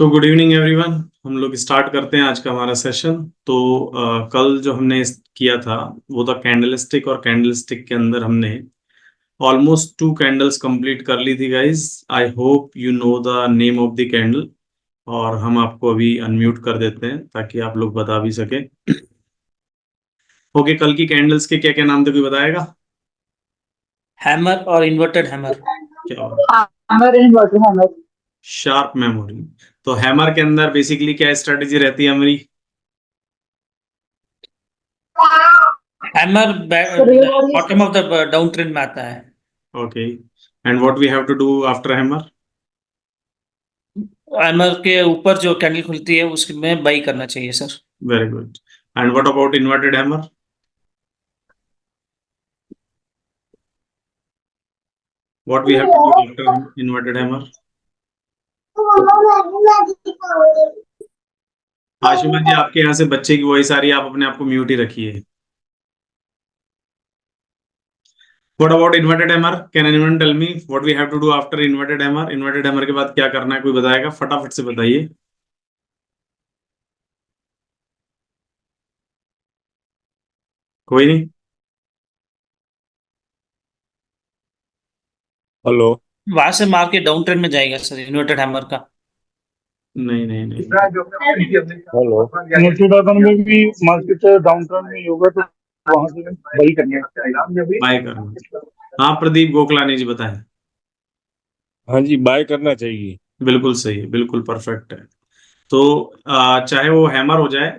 तो good evening everyone. हम लोग स्टार्ट करते हैं आज का हमारा सेशन। तो कल जो हमने किया था वो था कैंडलस्टिक, और कैंडलस्टिक के अंदर हमने ऑलमोस्ट 2 कैंडल्स कंप्लीट कर ली थी guys. I hope you know the name of the candle. और हम आपको अभी अनम्यूट कर देते हैं ताकि आप लोग बता भी सके। ओके, कल की कैंडल्स के क्या क्या नाम थे, कोई बताएगा? हैमर और इन्वर्टेड हैमर। क्या बात। Hammer in working hammer. Sharp memory. तो हैमर के अंदर बेसिकली क्या स्ट्रेटेजी रहती है हमारी? Hammer reward bottom of the down trend में आता है। Okay, and what we have to do after hammer? Hammer के ऊपर जो कैंडल खुलती है उसमें बाई करना चाहिए sir. Very good. And what about inverted hammer? What we have to do after inverted hammer? Ashima ji, आपके यहाँ से बच्चे की वॉइस आ रही है, आप अपने आप को म्यूट ही रखिए। What about inverted hammer? Can anyone tell me what we have to do after inverted hammer? Inverted hammer के बाद क्या करना है, कोई बताएगा? फटाफट से बताइए। कोई नहीं। हेलो। वहां से मार के डाउन ट्रेंड में जाएगा सर इन्वर्टेड हैमर का। नहीं नहीं नहीं। हेलो। निफ्टी में भी मार्केट डाउन टर्न में होगा तो वहां से वही करना है। बाय करना। हाँ, प्रदीप गोखलानी जी बताएं। हाँ जी, बाय करना चाहिए। बिल्कुल सही है, बिल्कुल परफेक्ट है। तो चाहे वो हैमर हो जाए,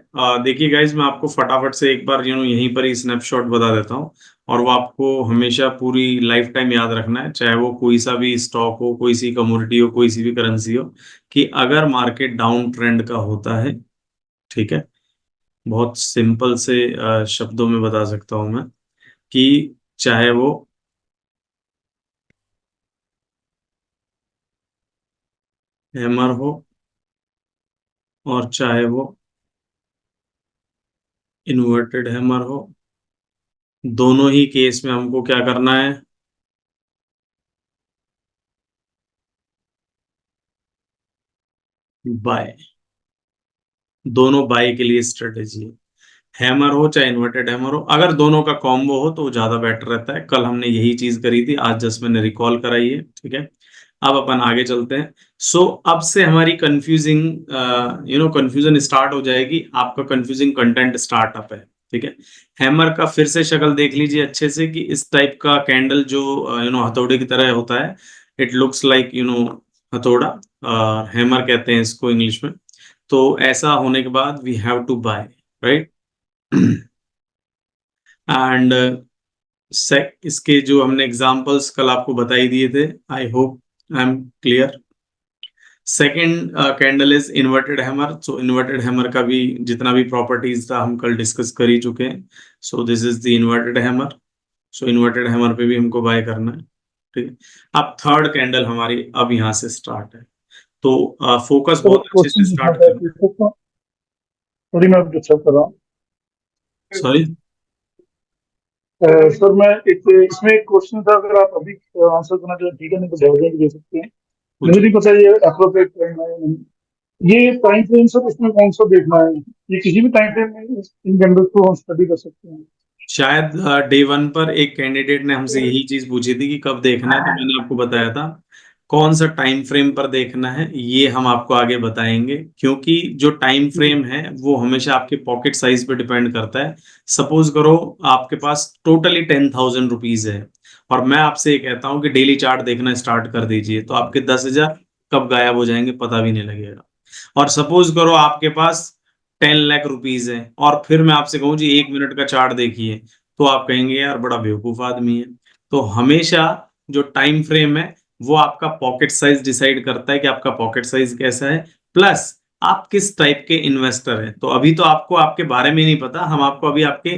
देखिए गाइज, मैं आपको फटाफट से एक बार यहीं पर ही स्नैपशॉट बता देता हूँ। और वो आपको हमेशा पूरी लाइफ टाइम याद रखना है, चाहे वो कोई सा भी स्टॉक हो, कोई सी कमोडिटी हो, कोई सी भी करेंसी हो, कि अगर मार्केट डाउन ट्रेंड का होता है, ठीक है, बहुत सिंपल से शब्दों में बता सकता हूं मैं, कि चाहे वो हैमर हो और चाहे वो इन्वर्टेड हैमर हो, दोनों ही केस में हमको क्या करना है? बाय। दोनों बाय के लिए स्ट्रेटेजी है। हैमर हो चाहे इन्वर्टेड हैमर हो, अगर दोनों का कॉम्बो हो तो वो ज्यादा बेटर रहता है। कल हमने यही चीज करी थी, आज जस्ट मैंने रिकॉल कराई है, ठीक है। अब अपन आगे चलते हैं। सो अब से हमारी कंफ्यूजिंग कंफ्यूजन स्टार्ट हो जाएगी, आपका कंफ्यूजिंग कंटेंट स्टार्टअप है, ठीक है। हैमर का फिर से शक्ल देख लीजिए अच्छे से, कि इस टाइप का कैंडल जो हथौड़े की तरह होता है। इट लुक्स लाइक हथौड़ा, हैमर कहते हैं इसको इंग्लिश में। तो ऐसा होने के बाद we have to buy, right. And इसके जो हमने एग्जांपल्स कल आपको बताई दिए थे, I hope I am clear. Second candle is inverted hammer. So inverted hammer का भी जितना भी प्रॉपर्टीज था हम कल डिस्कस कर ही चुके हैं। So this is the inverted hammer. So inverted hammer पे भी हमको बाय करना है, ठीक है। अब थर्ड कैंडल हमारी अब यहाँ से स्टार्ट है। तो फोकस तो बहुत अच्छे से क्वेश्चन स्टार्ट पूछना करना। था, थोड़ी मैं डिस्टर्ब कर रहा हूँ। सॉरी। सर मैं एक इसमें एक क्वेश्चन था, अगर आप अभी आंसर करना चाहें ठीक है, नहीं तो डेवलपमेंट दे सकते हैं। मुझे पूछिए। नहीं पता ये अप्रोप्रिएट करना है या नहीं। ये टाइम फ्रेम सर इसमें कौन सा देखना है? ये किसी भी टाइम फ्रेम में इन कैंडल्स को हम स्टडी कर सकते हैं? शायद डे वन पर एक कैंडिडेट ने हमसे यही चीज पूछी थी कि कब देखना है, तो मैंने आपको बताया था कौन सा टाइम फ्रेम पर देखना है, ये हम आपको आगे बताएंगे। क्योंकि जो टाइम फ्रेम है वो हमेशा आपके पॉकेट साइज पे डिपेंड करता है। सपोज करो आपके पास टोटली 10,000 रुपीज है, और मैं आपसे ये कहता हूँ कि डेली चार्ट देखना स्टार्ट कर दीजिए, तो आपके 10,000 कब गायब हो जाएंगे पता भी नहीं लगेगा। और सपोज करो आपके पास 10 लाख रुपीज है, और फिर मैं आपसे कहूँ जी 1 मिनट का चार्ट देखिए, तो आप कहेंगे यार बड़ा बेवकूफ आदमी है। तो हमेशा जो टाइम फ्रेम है वो आपका पॉकेट साइज डिसाइड करता है कि आपका पॉकेट साइज कैसा है, प्लस आप किस टाइप के इन्वेस्टर हैं। तो अभी तो आपको आपके बारे में नहीं पता, हम आपको अभी आपके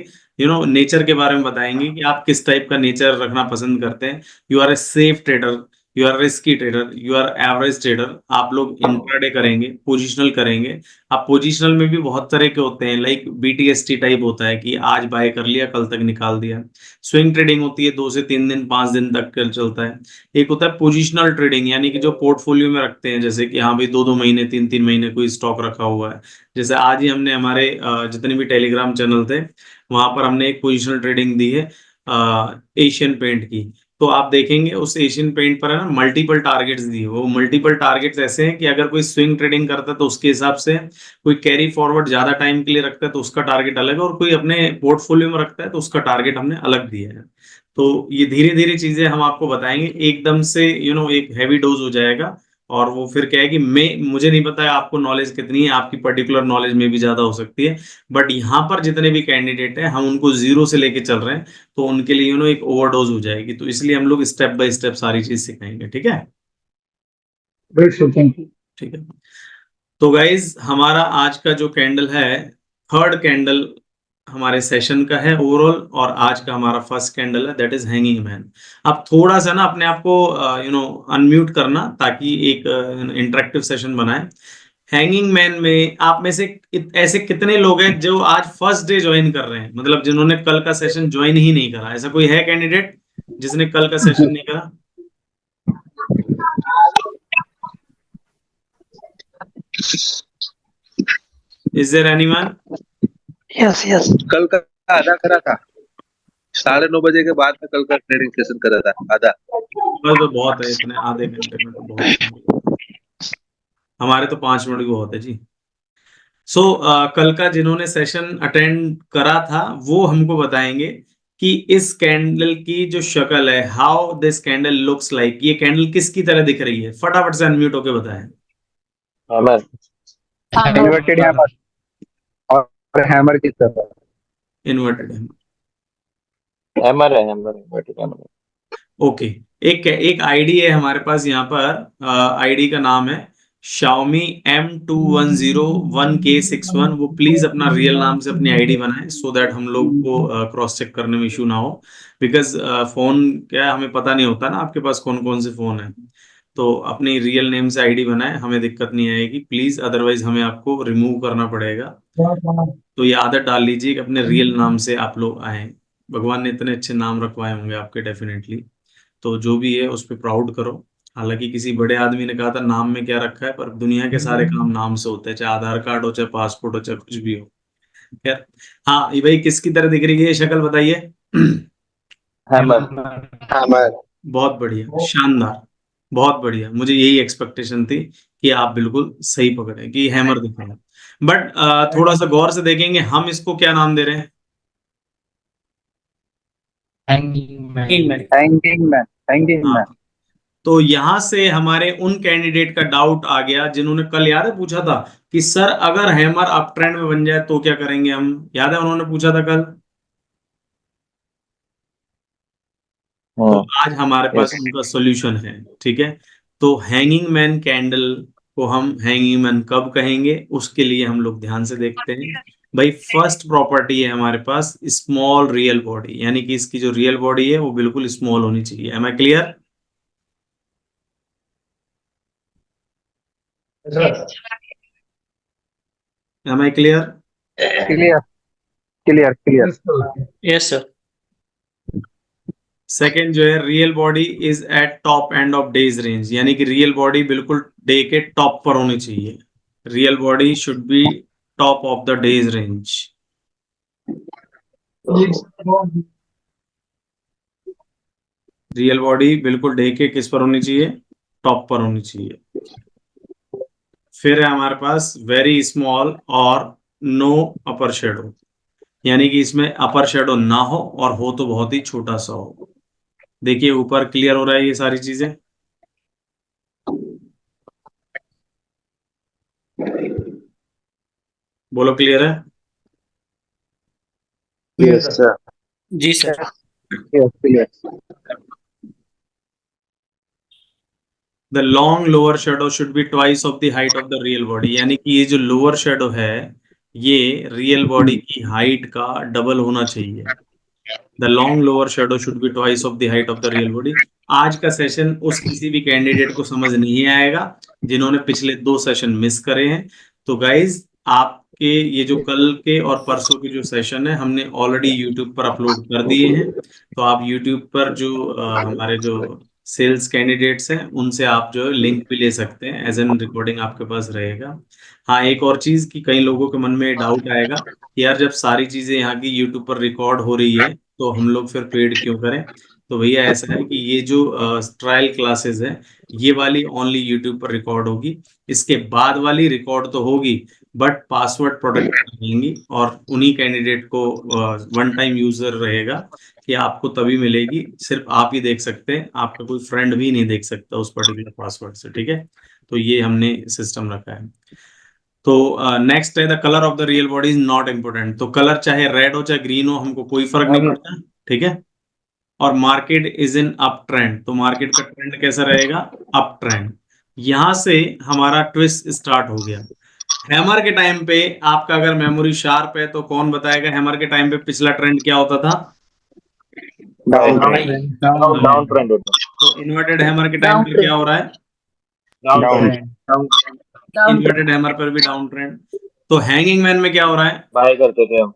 नेचर के बारे में बताएंगे कि आप किस टाइप का नेचर रखना पसंद करते हैं। You are a safe trader, you are risky trader, you are average trader, आप लोग इंट्राडे करेंगे, पोजिशनल करेंगे। अब पोजिशनल में भी बहुत तरह के होते हैं, लाइक BTST टाइप होता है कि आज बाय कर लिया कल तक निकाल दिया। स्विंग ट्रेडिंग होती है 2 से 3 दिन 5 दिन तक चलता है। एक होता है पोजिशनल ट्रेडिंग, यानी कि जो पोर्टफोलियो में रखते हैं, जैसे कि हाँ भाई 2-2 महीने 3-3 महीने कोई स्टॉक रखा हुआ है। जैसे आज ही हमने हमारे जितने भी टेलीग्राम चैनल थे वहां पर हमने एक पोजिशनल ट्रेडिंग दी है एशियन पेंट की। तो आप देखेंगे उस एशियन पेंट पर है ना मल्टीपल टारगेट्स दिए। वो मल्टीपल टारगेट्स ऐसे हैं कि अगर कोई स्विंग ट्रेडिंग करता है तो उसके हिसाब से, कोई कैरी फॉरवर्ड ज्यादा टाइम के लिए रखता है तो उसका टारगेट अलग है, और कोई अपने पोर्टफोलियो में रखता है तो उसका टारगेट हमने अलग दिया है। तो ये धीरे धीरे चीजें हम आपको बताएंगे, एकदम से एक हैवी डोज हो जाएगा। और वो फिर क्या है कि मुझे नहीं पता है आपको नॉलेज कितनी है, आपकी पर्टिकुलर नॉलेज में भी ज्यादा हो सकती है, बट यहाँ पर जितने भी कैंडिडेट हैं हम उनको जीरो से लेके चल रहे हैं, तो उनके लिए एक ओवरडोज हो जाएगी, तो इसलिए हम लोग स्टेप बाय स्टेप सारी चीज सिखाएंगे। ठीक है? Great sir, thank you. ठीक है। तो गाइज हमारा आज का जो कैंडल है, थर्ड कैंडल हमारे सेशन का है ओवरऑल, और आज का हमारा फर्स्ट कैंडल है, दैट इज हैंगिंग मैन। अब थोड़ा सा ना अपने आप को अनम्यूट करना, ताकि एक इंटरेक्टिव सेशन बनाए। हैंगिंग मैन में आप में से ऐसे कितने लोग हैं जो आज फर्स्ट डे ज्वाइन कर रहे हैं, मतलब जिन्होंने कल का सेशन ज्वाइन ही नहीं करा? ऐसा कोई है कैंडिडेट जिसने कल का सेशन नहीं करा? Is there anyone? Yes yes, कल का आधा करा था, 9:30 बजे के बाद में कल का ट्रेडिंग सेशन करा था आधा। बस तो बहुत है, इतने आधे घंटे में तो बहुत है। हमारे तो 5 मिनट भी बहुत है जी। सो कल का जिन्होंने सेशन अटेंड करा था वो हमको बताएंगे कि इस कैंडल की जो शक्ल है, how this candle looks like, ये कैंडल किसकी तरह दिख रही है? फटाफट से अनम्यूट होके बताएं। हैमर, इन्वर्टेड हैमर और हैमर की तरह। इन्वर्टेड है। हैमर है, हैमर इन्वर्टेड हैमर। ओके। एक आईडी है हमारे पास यहाँ पर, आईडी का नाम है Xiaomi M2101K61। वो प्लीज अपना रियल नाम से अपनी आईडी बनाएं, सो दैट हम लोग को क्रॉस चेक करने में इशू ना हो। बिकॉज फोन क्या है, हमें पता नहीं होता ना आपके पास कौन कौन से फोन है। तो अपनी रियल नेम से आईडी बनाएं, हमें दिक्कत नहीं आएगी प्लीज, अदरवाइज हमें आपको रिमूव करना पड़ेगा। तो ये आदत डाल लीजिए कि अपने रियल नाम से आप लोग आए। भगवान ने इतने अच्छे नाम रखवाए होंगे आपके डेफिनेटली, तो जो भी है उस पर प्राउड करो। हालांकि किसी बड़े आदमी ने कहा था नाम में क्या रखा है, पर दुनिया के सारे काम नाम से होते हैं, चाहे आधार कार्ड हो, चाहे पासपोर्ट हो, चाहे कुछ भी हो। खैर, हाँ ये भाई किसकी तरह दिख रही है ये शक्ल, बताइए। Hammer, hammer. बहुत बढ़िया, शानदार, बहुत बढ़िया। मुझे यही एक्सपेक्टेशन थी कि आप बिल्कुल सही पकड़े कि हैमर दिख रहा है। बट थोड़ा सा गौर से देखेंगे, हम इसको क्या नाम दे रहे हैं? Hanging man. Hanging man, hanging man. हाँ, तो यहां से हमारे उन कैंडिडेट का डाउट आ गया जिन्होंने कल, याद है, पूछा था कि सर अगर हैमर अप ट्रेंड में बन जाए तो क्या करेंगे हम? याद है उन्होंने पूछा था कल। तो आज हमारे पास उनका सॉल्यूशन है। ठीक है, तो हैंगिंग मैन कैंडल को हम हैंगिंग मैन कब कहेंगे, उसके लिए हम लोग ध्यान से देखते हैं। भाई फर्स्ट प्रॉपर्टी है हमारे पास स्मॉल रियल बॉडी, यानी कि इसकी जो रियल बॉडी है वो बिल्कुल स्मॉल होनी चाहिए। Am I clear? Am I clear? Clear, clear, clear. Yes sir. Second जो है, real body is at top end of day's range, यानी कि रियल बॉडी बिल्कुल डे के टॉप पर होनी चाहिए। Real body should be top of the day's range. Real body बिल्कुल डे के किस पर होनी चाहिए? टॉप पर होनी चाहिए। फिर है हमारे पास वेरी स्मॉल और नो अपर शेडो, यानी कि इसमें अपर शेडो ना हो और हो तो बहुत ही छोटा सा हो। देखिए ऊपर क्लियर हो रहा है ये सारी चीजें? बोलो क्लियर है? यस सर, जी sir. Yes clear. The long lower shadow should be twice of the height of the real body, यानी कि ये जो लोअर शेडो है ये रियल बॉडी की हाइट का डबल होना चाहिए। The long lower shadow should be twice of the height of the real body. आज का सेशन उस किसी भी कैंडिडेट को समझ नहीं आएगा जिन्होंने पिछले 2 सेशन मिस करे हैं। तो गाइज आपके ये जो कल के और परसों के जो सेशन है हमने ऑलरेडी यूट्यूब पर अपलोड कर दिए हैं। तो आप यूट्यूब पर जो हमारे जो सेल्स कैंडिडेट्स हैं उनसे आप जो लिंक भी ले सकते हैं, एज एन रिकॉर्डिंग आपके पास रहेगा। हाँ, एक और चीज कि कई लोगों के मन में डाउट आएगा कि यार जब सारी चीजें यहाँ की यूट्यूब पर रिकॉर्ड हो रही है तो हम लोग फिर पेड क्यों करें। तो भैया ऐसा है कि ये जो ट्रायल क्लासेस है ये वाली ओनली यूट्यूब पर रिकॉर्ड होगी, इसके बाद वाली रिकॉर्ड तो होगी बट पासवर्ड प्रोटेक्ट रहेंगी और उन्हीं कैंडिडेट को वन टाइम यूजर रहेगा कि आपको तभी मिलेगी, सिर्फ आप ही देख सकते हैं, आपका कोई फ्रेंड भी नहीं देख सकता उस पर्टिकुलर पासवर्ड से। ठीक है, तो ये हमने सिस्टम रखा है। तो नेक्स्ट है the colour of the real body is not important. तो कलर चाहे रेड हो चाहे ग्रीन हो हमको कोई फर्क नहीं पड़ता। ठीक है, और market is in up trend. तो मार्केट का ट्रेंड कैसा रहेगा, अप ट्रेंड। यहां से हमारा ट्विस्ट स्टार्ट हो गया। हैमर के टाइम पे आपका अगर मेमोरी शार्प है तो कौन बताएगा हैमर के टाइम पे पिछला ट्रेंड क्या होता था, डाउन ट्रेंड होता तो इन्वर्टेड हैमर के टाइम पे क्या हो रहा है, है, डाउन इन्वर्टेड हैमर पर भी डाउन ट्रेंड। तो हैंगिंग मैन में क्या हो रहा है, बाय करते थे हम,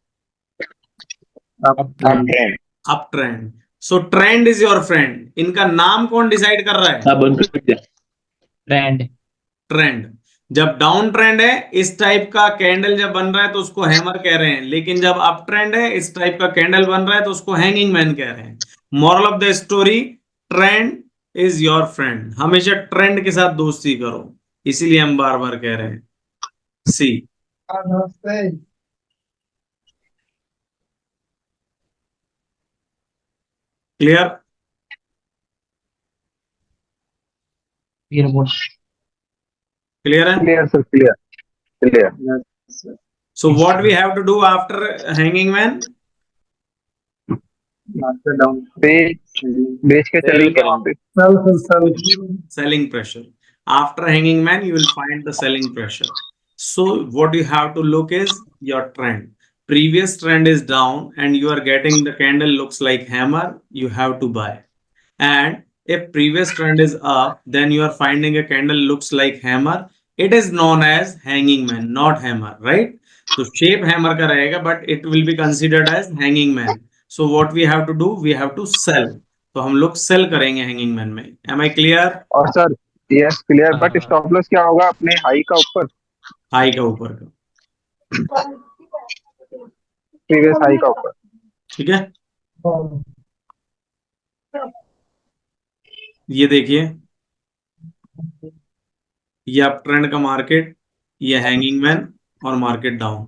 up trend. Up trend. So trend is your friend. इनका नाम कौन डिसाइड कर रहा है, ट्रेंड। ट्रेंड। जब डाउन ट्रेंड है इस टाइप का कैंडल जब बन रहा है तो उसको हैमर कह रहे हैं, लेकिन जब अप ट्रेंड है इस टाइप का कैंडल बन रहा है तो उसको हैंगिंग मैन कह रहे हैं। Moral of the story, trend is your friend. हमेशा ट्रेंड के साथ दोस्ती करो, इसीलिए हम बार बार कह रहे हैं। सी क्लियर, क्लियर है। Clear sir, clear. So what we have to do after hanging man? बेच के Selling करेंगे। selling pressure. After hanging man, you will find the selling pressure. So what you have to look is your trend. Previous trend is down and you are getting the candle looks like hammer, you have to buy. And if previous trend is up, then you are finding a candle looks like hammer. It is known as hanging man, not hammer, right? तो shape hammer का रहेगा but it will be considered as hanging man. So what we have to do, we have to sell. तो हम लोग sell करेंगे hanging man में। Am I clear? और sir yes clear, but stop loss क्या होगा अपने हाई का ऊपर, हाई का ऊपर का, प्रीवियस हाई का ऊपर। ठीक है, ये देखिए ये अप ट्रेंड का मार्केट, ये हैंगिंग मैन और मार्केट डाउन।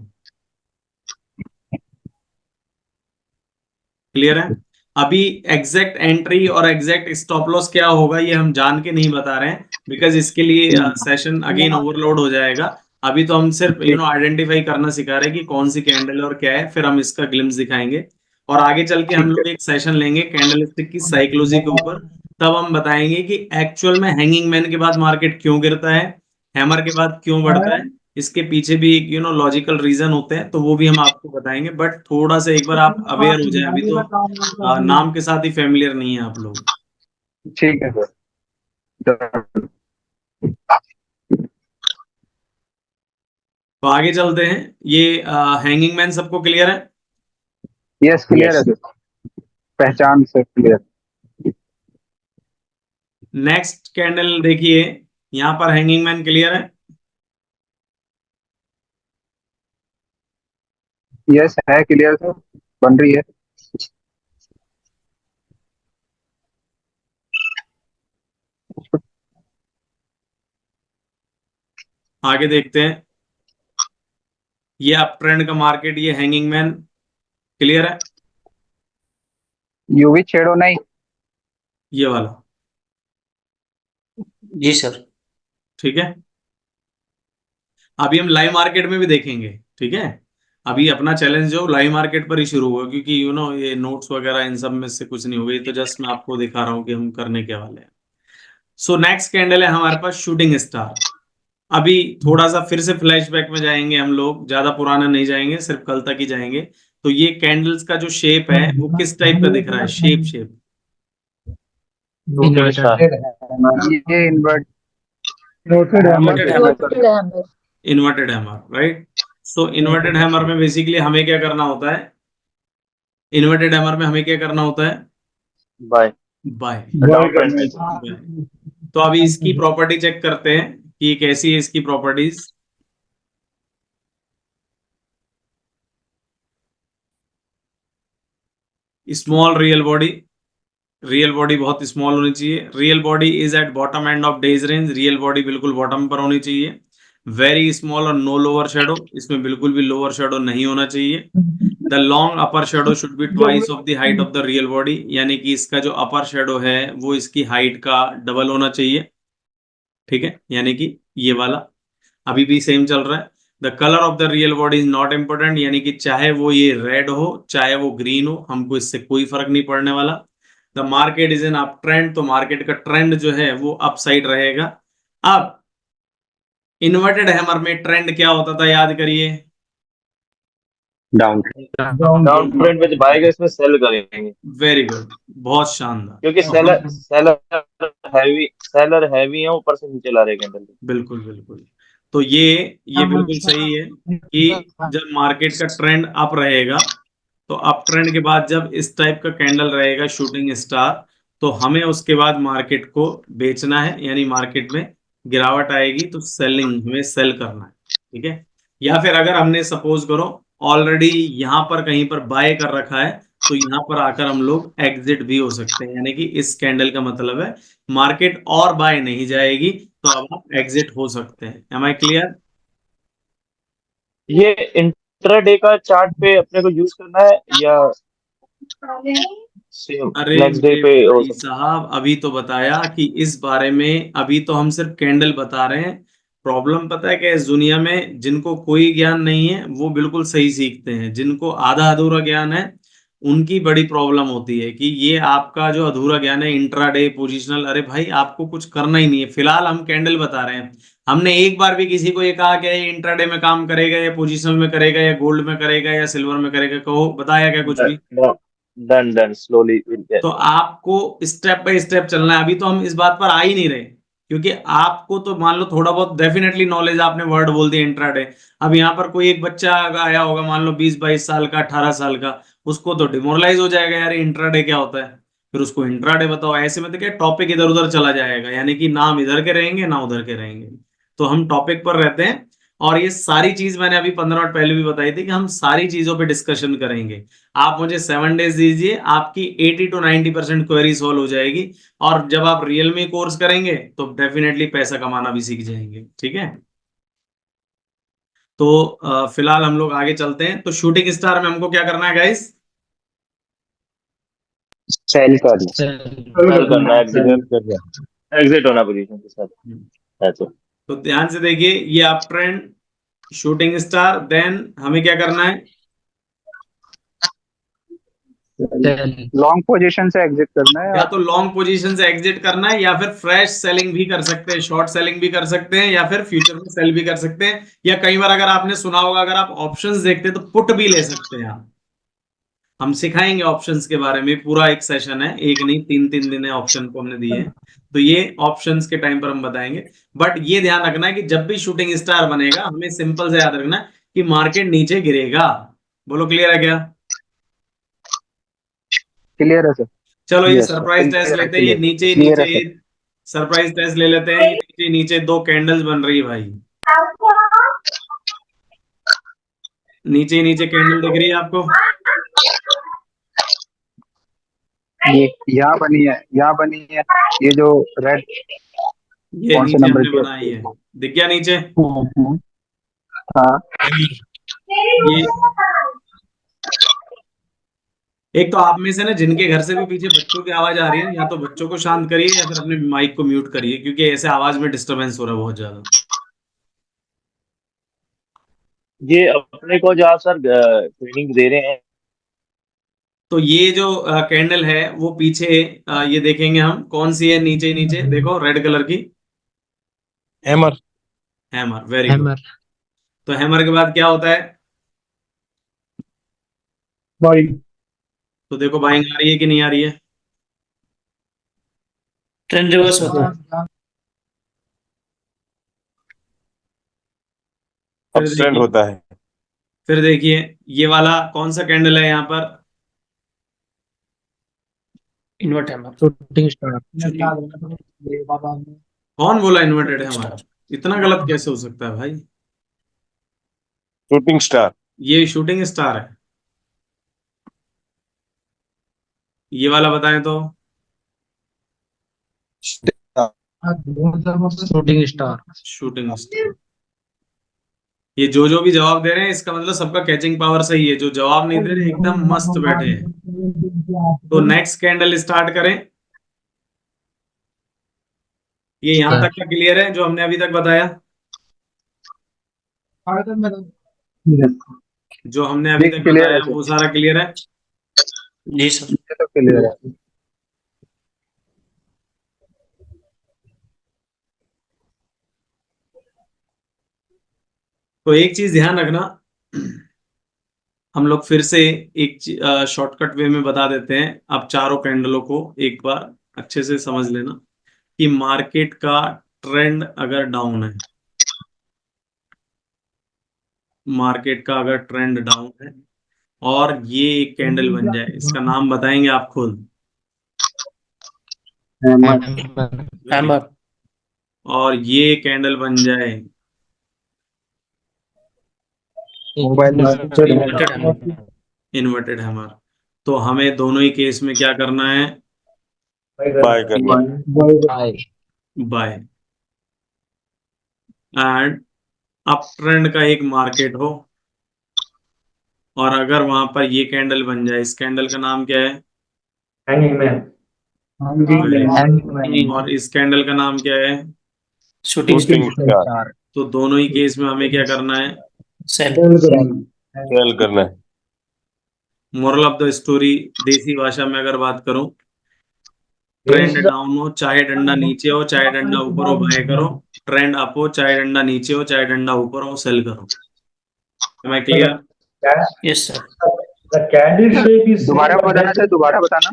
क्लियर है? अभी एग्जैक्ट एंट्री और एग्जैक्ट स्टॉप लॉस क्या होगा ये हम जान के नहीं बता रहे हैं, बिकॉज इसके लिए सेशन अगेन ओवरलोड हो जाएगा। अभी तो हम सिर्फ आइडेंटिफाई करना सिखा रहे हैं कि कौन सी कैंडल और क्या है, फिर हम इसका ग्लिम्स दिखाएंगे और आगे चल के हम लोग एक सेशन लेंगे कैंडलस्टिक की साइकोलॉजी के ऊपर। तब हम बताएंगे कि एक्चुअल में हैंगिंग मैन के बाद मार्केट क्यों गिरता है, हैमर के बाद क्यों बढ़ता है, इसके पीछे भी एक लॉजिकल रीजन होते हैं, तो वो भी हम आपको बताएंगे। बट थोड़ा सा एक बार आप अवेयर हो जाए, अभी तो नाम के साथ ही फेमिलियर नहीं है आप लोग। ठीक है सर। तो आगे चलते हैं। ये हैंगिंग मैन सबको क्लियर है? यस क्लियर है सर, पहचान से क्लियर। नेक्स्ट कैंडल देखिए, यहाँ पर हैंगिंग मैन क्लियर है? यस है क्लियर सर, बन रही है। आगे देखते हैं। ये अप ट्रेंड का मार्केट, ये हैंगिंग मैन क्लियर है? यूवी छेड़ो नहीं, ये वाला, जी सर। ठीक है। अभी हम लाइव मार्केट में भी देखेंगे, ठीक है। अभी अपना चैलेंज जो लाइव मार्केट पर ही शुरू हुआ, क्योंकि ये नोट्स वगैरह इन सब में से कुछ नहीं होगा, ये तो जस्ट मैं आपको दिखा रहा हूँ कि हम करने के वाले हैं। सो नेक्स्ट कैंडल है हमारे पास शूटिंग स्टार। अभी थोड़ा सा फिर से फ्लैशबैक में जाएंगे हम लोग, ज्यादा पुराना नहीं जाएंगे, सिर्फ कल तक ही जाएंगे। तो ये कैंडल्स का जो शेप है वो किस टाइप का दिख रहा है? Shape Inverted. ये inverted Inverted hammer hammer. Inverted hammer, right? So inverted hammer में बेसिकली हमें क्या करना होता है? इन्वर्टेड हैमर में हमें क्या करना होता है? Bye bye. बाय करना है। तो अभी इसकी प्रॉपर्टी चेक करते हैं कि कैसी है इसकी प्रॉपर्टीज। स्मॉल रियल बॉडी बहुत स्मॉल होनी चाहिए। Real body is at bottom and of day's range, real body बिल्कुल बॉटम पर होनी चाहिए। वेरी स्मॉल और नो लोअर शेडो, इसमें बिल्कुल भी लोअर शेडो नहीं होना चाहिए। The long upper shadow should be twice of the height of the real body, यानी कि इसका जो अपर शेडो है वो इसकी हाइट का डबल होना चाहिए, ठीक है? यानी कि ये वाला अभी भी सेम चल रहा है। The colour of the real body is not important, यानी कि चाहे वो ये रेड हो चाहे वो ग्रीन हो, हमको इससे कोई फर्क नहीं पड़ने वाला। The market is an up trend, तो मार्केट का ट्रेंड जो है वो अप साइड रहेगा। अब इन्वर्टेड हैमर में ट्रेंड क्या होता था, याद करिए? डाउन डाउन ट्रेंड में बाय का इसमें सेल करेंगे, वेरी गुड, बहुत शानदार। क्योंकि सेलर हैवी है, ऊपर से नीचे ला रहे कैंडल। बिल्कुल बिल्कुल। तो ये बिल्कुल सही है कि जब मार्केट का ट्रेंड अप रहेगा, तो अप ट्रेंड के बाद जब इस टाइप का कैंडल रहेगा शूटिंग स्टार, तो हमें उसके बाद मार्केट को बेचना है, यानी मार्केट में गिरावट आएगी तो सेलिंग, हमें सेल करना है, ठीक है? या फिर अगर हमने सपोज करो ऑलरेडी यहाँ पर कहीं पर बाय कर रखा है, तो यहाँ पर आकर हम लोग एग्जिट भी हो सकते हैं, यानी कि इस कैंडल का मतलब है मार्केट और बाय नहीं जाएगी, तो अब आप एग्जिट हो सकते हैं। Am I clear? ये इंट्राडे का चार्ट पे अपने को यूज करना है या अरे नेक्स्ट डे मेरे पे हो भाई सकता साहब, अभी तो बताया कि इस बारे में, अभी तो हम सिर्फ कैंडल बता रहे हैं। प्रॉब्लम पता है क्या है इस दुनिया में? जिनको कोई ज्ञान नहीं है वो बिल्कुल सही सीखते हैं, जिनको आधा अधूरा ज्ञान है उनकी बड़ी प्रॉब्लम होती है कि ये आपका जो अधूरा ज्ञान है इंट्राडे पोजिशनल, अरे भाई आपको कुछ करना ही नहीं है। फिलहाल हम कैंडल बता रहे हैं, हमने एक बार भी किसी को ये कहा कि ये इंट्राडे में काम करेगा या पोजिशनल में करेगा या गोल्ड में करेगा या सिल्वर में करेगा, कहो बताया क्या कुछ भी? है। Done slowly will get. तो आपको स्टेप बाय स्टेप चलना है। अभी तो हम इस बात पर आ ही नहीं रहे, क्योंकि आपको तो मान लो थोड़ा बहुत डेफिनेटली नॉलेज, आपने वर्ड बोल दिया इंट्राडे। अब यहाँ पर कोई एक बच्चा आया होगा, मान लो 20-22 साल का, 18 साल का, उसको तो डिमोरलाइज हो जाएगा, यार इंट्राडे क्या होता है, फिर उसको इंट्राडे बताओ। ऐसे में तो क्या टॉपिक इधर उधर चला जाएगा, यानी कि ना हम इधर के रहेंगे ना उधर के रहेंगे। तो हम टॉपिक पर रहते हैं, और ये सारी चीज मैंने अभी 15 मिनट पहले भी बताई थी कि हम सारी चीजों पे डिस्कशन करेंगे। आप मुझे 7 डेज दीजिए, आपकी 80 to 90% क्वेरी सॉल्व हो जाएगी। और जब आप रियल में कोर्स करेंगे तो डेफिनेटली पैसा कमाना भी सीख जाएंगे, ठीक है? तो फिलहाल हम लोग आगे चलते हैं। तो शूटिंग स्टार में हमको क्या करना है गाइस? सेल करना, Sell. करना एग्जिट होना पोजीशन के साथ ऐसे। तो ध्यान से देखिए, ये up trend shooting star, then हमें क्या करना है? Sell. लॉन्ग पोजीशन से एग्जिट करना है। या तो लॉन्ग पोजीशन से एग्जिट करना है, या फिर फ्रेश सेलिंग भी कर सकते हैं, शॉर्ट सेलिंग भी कर सकते हैं, या फिर फ्यूचर में सेल भी कर सकते हैं, या कई बार अगर आपने सुना होगा, अगर आप ऑप्शंस देखते हैं तो पुट भी ले सकते हैं आप। हम सिखाएंगे ऑप्शंस के बारे में, पूरा एक सेशन है, एक नहीं 3-3 दिन है ऑप्शन को हमने दिए हैं, तो ये ऑप्शंस के टाइम पर हम बताएंगे। बट ये ध्यान रखना है कि जब भी शूटिंग स्टार बनेगा, हमें सिंपल से याद रखना है कि मार्केट नीचे गिरेगा। बोलो क्लियर है क्या? क्लियर है सर? चलो ये Yes, sir. Surprise test Clear है, लेते हैं। ये clear. नीचे Clear है, नीचे sir. सरप्राइज टेस्ट ले लेते हैं। ये नीचे नीचे 2 कैंडल्स बन रही है भाई, नीचे नीचे कैंडल दिख रही है आपको? ये यहाँ बनी है ये जो रेड, ये कौन से नीचे नंबर हमने की बनाई है, दिख गया नीचे? हाँ, ये एक तो आप में से ना जिनके घर से भी पीछे बच्चों की आवाज आ रही है, या तो बच्चों को शांत करिए या फिर अपने माइक को म्यूट करिए, क्योंकि ऐसे आवाज में डिस्टरबेंस हो रहा है बहुत ज्यादा। ये अपने को जो आप सर ट्रेनिंग दे रहे हैं, तो ये जो कैंडल है वो पीछे, ये देखेंगे हम कौन सी है, नीचे नीचे देखो रेड कलर की hammer. Hammer, very good. Hammer. तो हैमर के बाद क्या होता है? बाइंग। तो देखो बाइंग आ रही है कि नहीं आ रही है? ट्रेंड रिवर्स होता है। फिर अपस्टैंड देखिए, होता है। फिर देखिए ये वाला कौन सा कैंडल है यहाँ पर? Invert hammer. Shooting star. कौन बोला इन्वर्टेड है शूटिंग हमारा? स्टार। इतना गलत कैसे हो सकता है भाई? Shooting star. ये शूटिंग स्टार है। ये वाला बताएं तो? Shooting star. Shooting star. ये जो भी जवाब दे रहे हैं इसका मतलब सबका कैचिंग पावर सही है। जो जवाब नहीं दे रहे एकदम मस्त बैठे हैं। तो नेक्स्ट कैंडल स्टार्ट करें। ये यहां तक का क्लियर है जो हमने अभी तक बताया? जो हमने अभी जी तक क्लियर है बताया सर, वो सारा क्लियर है? जी सर। ये तो क्लियर है। तो एक चीज ध्यान रखना, हम लोग फिर से एक शॉर्टकट वे में बता देते हैं। आप चारों कैंडलों को एक बार अच्छे से समझ लेना कि मार्केट का ट्रेंड अगर डाउन है, मार्केट का अगर ट्रेंड डाउन है और ये एक कैंडल बन जाए, इसका नाम बताएंगे आप खुद। हैमर। और ये कैंडल बन जाए, mobile inverted hammer. Inverted hammer. तो हमें दोनों ही केस में क्या करना है? बाय करना। बाय। एंड अप ट्रेंड का एक मार्केट हो और अगर वहां पर ये कैंडल बन जाए, इस कैंडल का नाम क्या है? और इस कैंडल का नाम क्या है? Shooting shooting star. स्टार। तो दोनों ही केस में हमें क्या करना है? सेल। सेल करना है। मोरल ऑफ द स्टोरी देसी भाषा में अगर बात करूं, ट्रेंड डाउन हो चाहे डंडा नीचे हो चाहे डंडा ऊपर हो, बाय करो। ट्रेंड अप हो चाहे डंडा नीचे हो चाहे डंडा ऊपर हो, सेल करो। मैं क्लियर? Yes sir. दोबारा बताना सर, दोबारा बताना।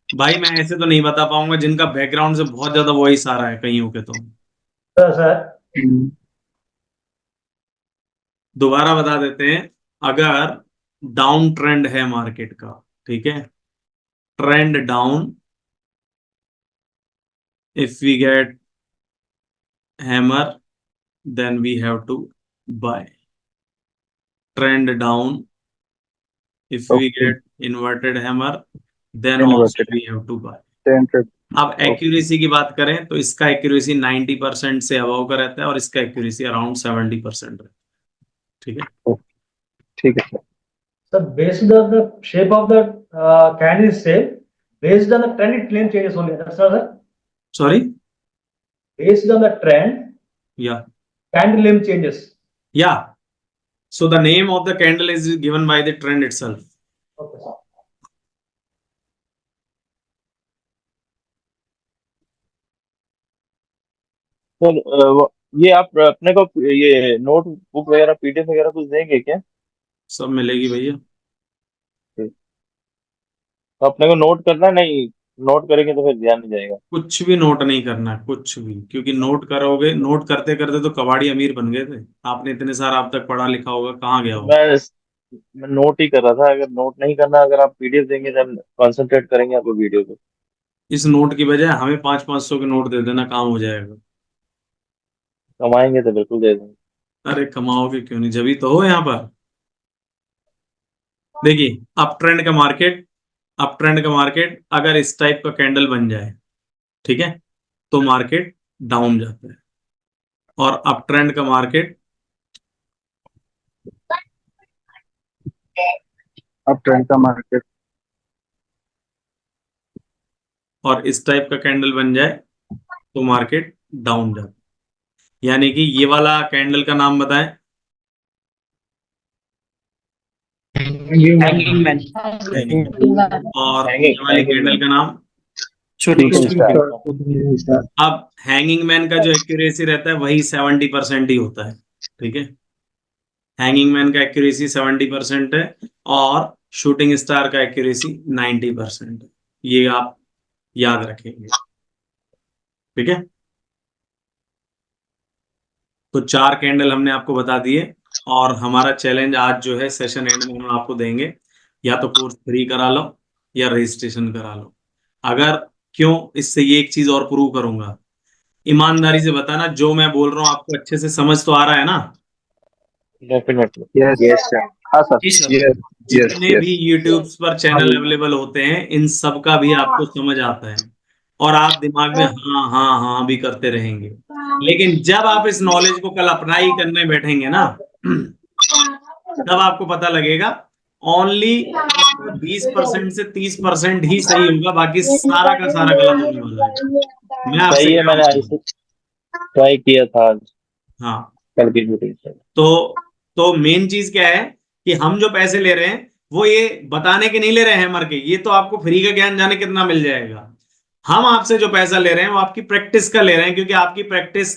भाई मैं ऐसे तो नहीं बता पाऊंगा, जिनका बैकग्राउंड से बहुत ज्यादा वॉइस आ रहा है कईयों के। तो दोबारा बता देते हैं। अगर डाउन ट्रेंड है मार्केट का, ठीक है, trend down, if we get hammer then we have to buy. Trend down, if we okay, get inverted hammer then also inverted we have to buy। टेंटेड। अब एक्यूरेसी की बात करें तो इसका एक्यूरेसी 90% से अबव का रहता है और इसका एक्यूरेसी अराउंड 70% रहता है। ठीक है? ठीक है sir. So based on the shape of the candle shape, based on the trend, it claim changes only. That's all, sir. Sorry? Based on the trend, या candle name changes. या so the name of the candle is given by the trend itself। Okay, sir. Sir ये आप अपने को ये note book वगैरह PDF वगैरह कुछ देंगे क्या? सब मिलेगी भैया। तो अपने को नोट करना नहीं, नोट करेंगे तो फिर ध्यान नहीं जाएगा। कुछ भी नोट नहीं करना है, कुछ भी, क्योंकि नोट करोगे, नोट करते करते तो कबाड़ी अमीर बन गए थे। आपने इतने सारा अब तक पढ़ा लिखा होगा, कहाँ गया होगा? मैं नोट ही कर रहा था। अगर नोट नहीं करना, अगर आप पीडीएफ देंगे तो हम कॉन्सेंट्रेट करेंगे आपको वीडियो पे। इस नोट की बजाय हमें 500-500 के नोट दे देना, काम हो जाएगा। कमाएंगे तो बिल्कुल दे देंगे। अरे कमाओगे क्यों नहीं, जब ही तो हो यहाँ पर। देखिए अप ट्रेंड का मार्केट, अप ट्रेंड का मार्केट अगर इस टाइप का कैंडल बन जाए, ठीक है, तो मार्केट डाउन जाता है। और अप ट्रेंड का मार्केट, अब ट्रेंड का मार्केट और इस टाइप का कैंडल बन जाए तो मार्केट डाउन जाता है। यानी कि ये वाला कैंडल का नाम बताएं। Hanging man. और ये वाली कैंडल का नाम? Shooting star. अब हैंगिंग मैन का जो एक्यूरेसी रहता है वही 70% ही होता है। ठीक है, हैंगिंग मैन का एक्यूरेसी 70% है और शूटिंग स्टार का एक्यूरेसी 90% है। ये आप याद रखेंगे, ठीक है। तो 4 कैंडल हमने आपको बता दिए, और हमारा चैलेंज आज जो है सेशन एंड में हम आपको देंगे, या तो कोर्स फ्री करा लो या रजिस्ट्रेशन करा लो। अगर क्यों, इससे ये एक चीज और प्रूव करूंगा। ईमानदारी से बताना, जो मैं बोल रहा हूँ आपको अच्छे से समझ तो आ रहा है ना? डेफिनेटली। Yes sir. हाँ सर। जी सर। यस यस जितने भी यूट्यूब पर चैनल अवेलेबल होते हैं, इन सब का भी आपको समझ आता है, और आप दिमाग में हाँ हाँ हाँ भी करते रहेंगे। लेकिन जब आप इस नॉलेज को कल अप्लाई करने बैठेंगे ना, तब आपको पता लगेगा ओनली 20% से 30% ही सही होगा, बाकी सारा का सारा गलत होने वाला है। मैं आपसे सही है, मैंने गारंटी ऐसे ट्राई किया था आज हाँ। कल की मीटिंग से। तो मेन चीज क्या है कि हम जो पैसे ले रहे हैं वो ये बताने के नहीं ले रहे हैं मर के, ये तो आपको फ्री का ज्ञान जाने कितना मिल जाएगा। हम आपसे जो पैसा ले रहे हैं वो आपकी प्रैक्टिस का ले रहे हैं, क्योंकि आपकी प्रैक्टिस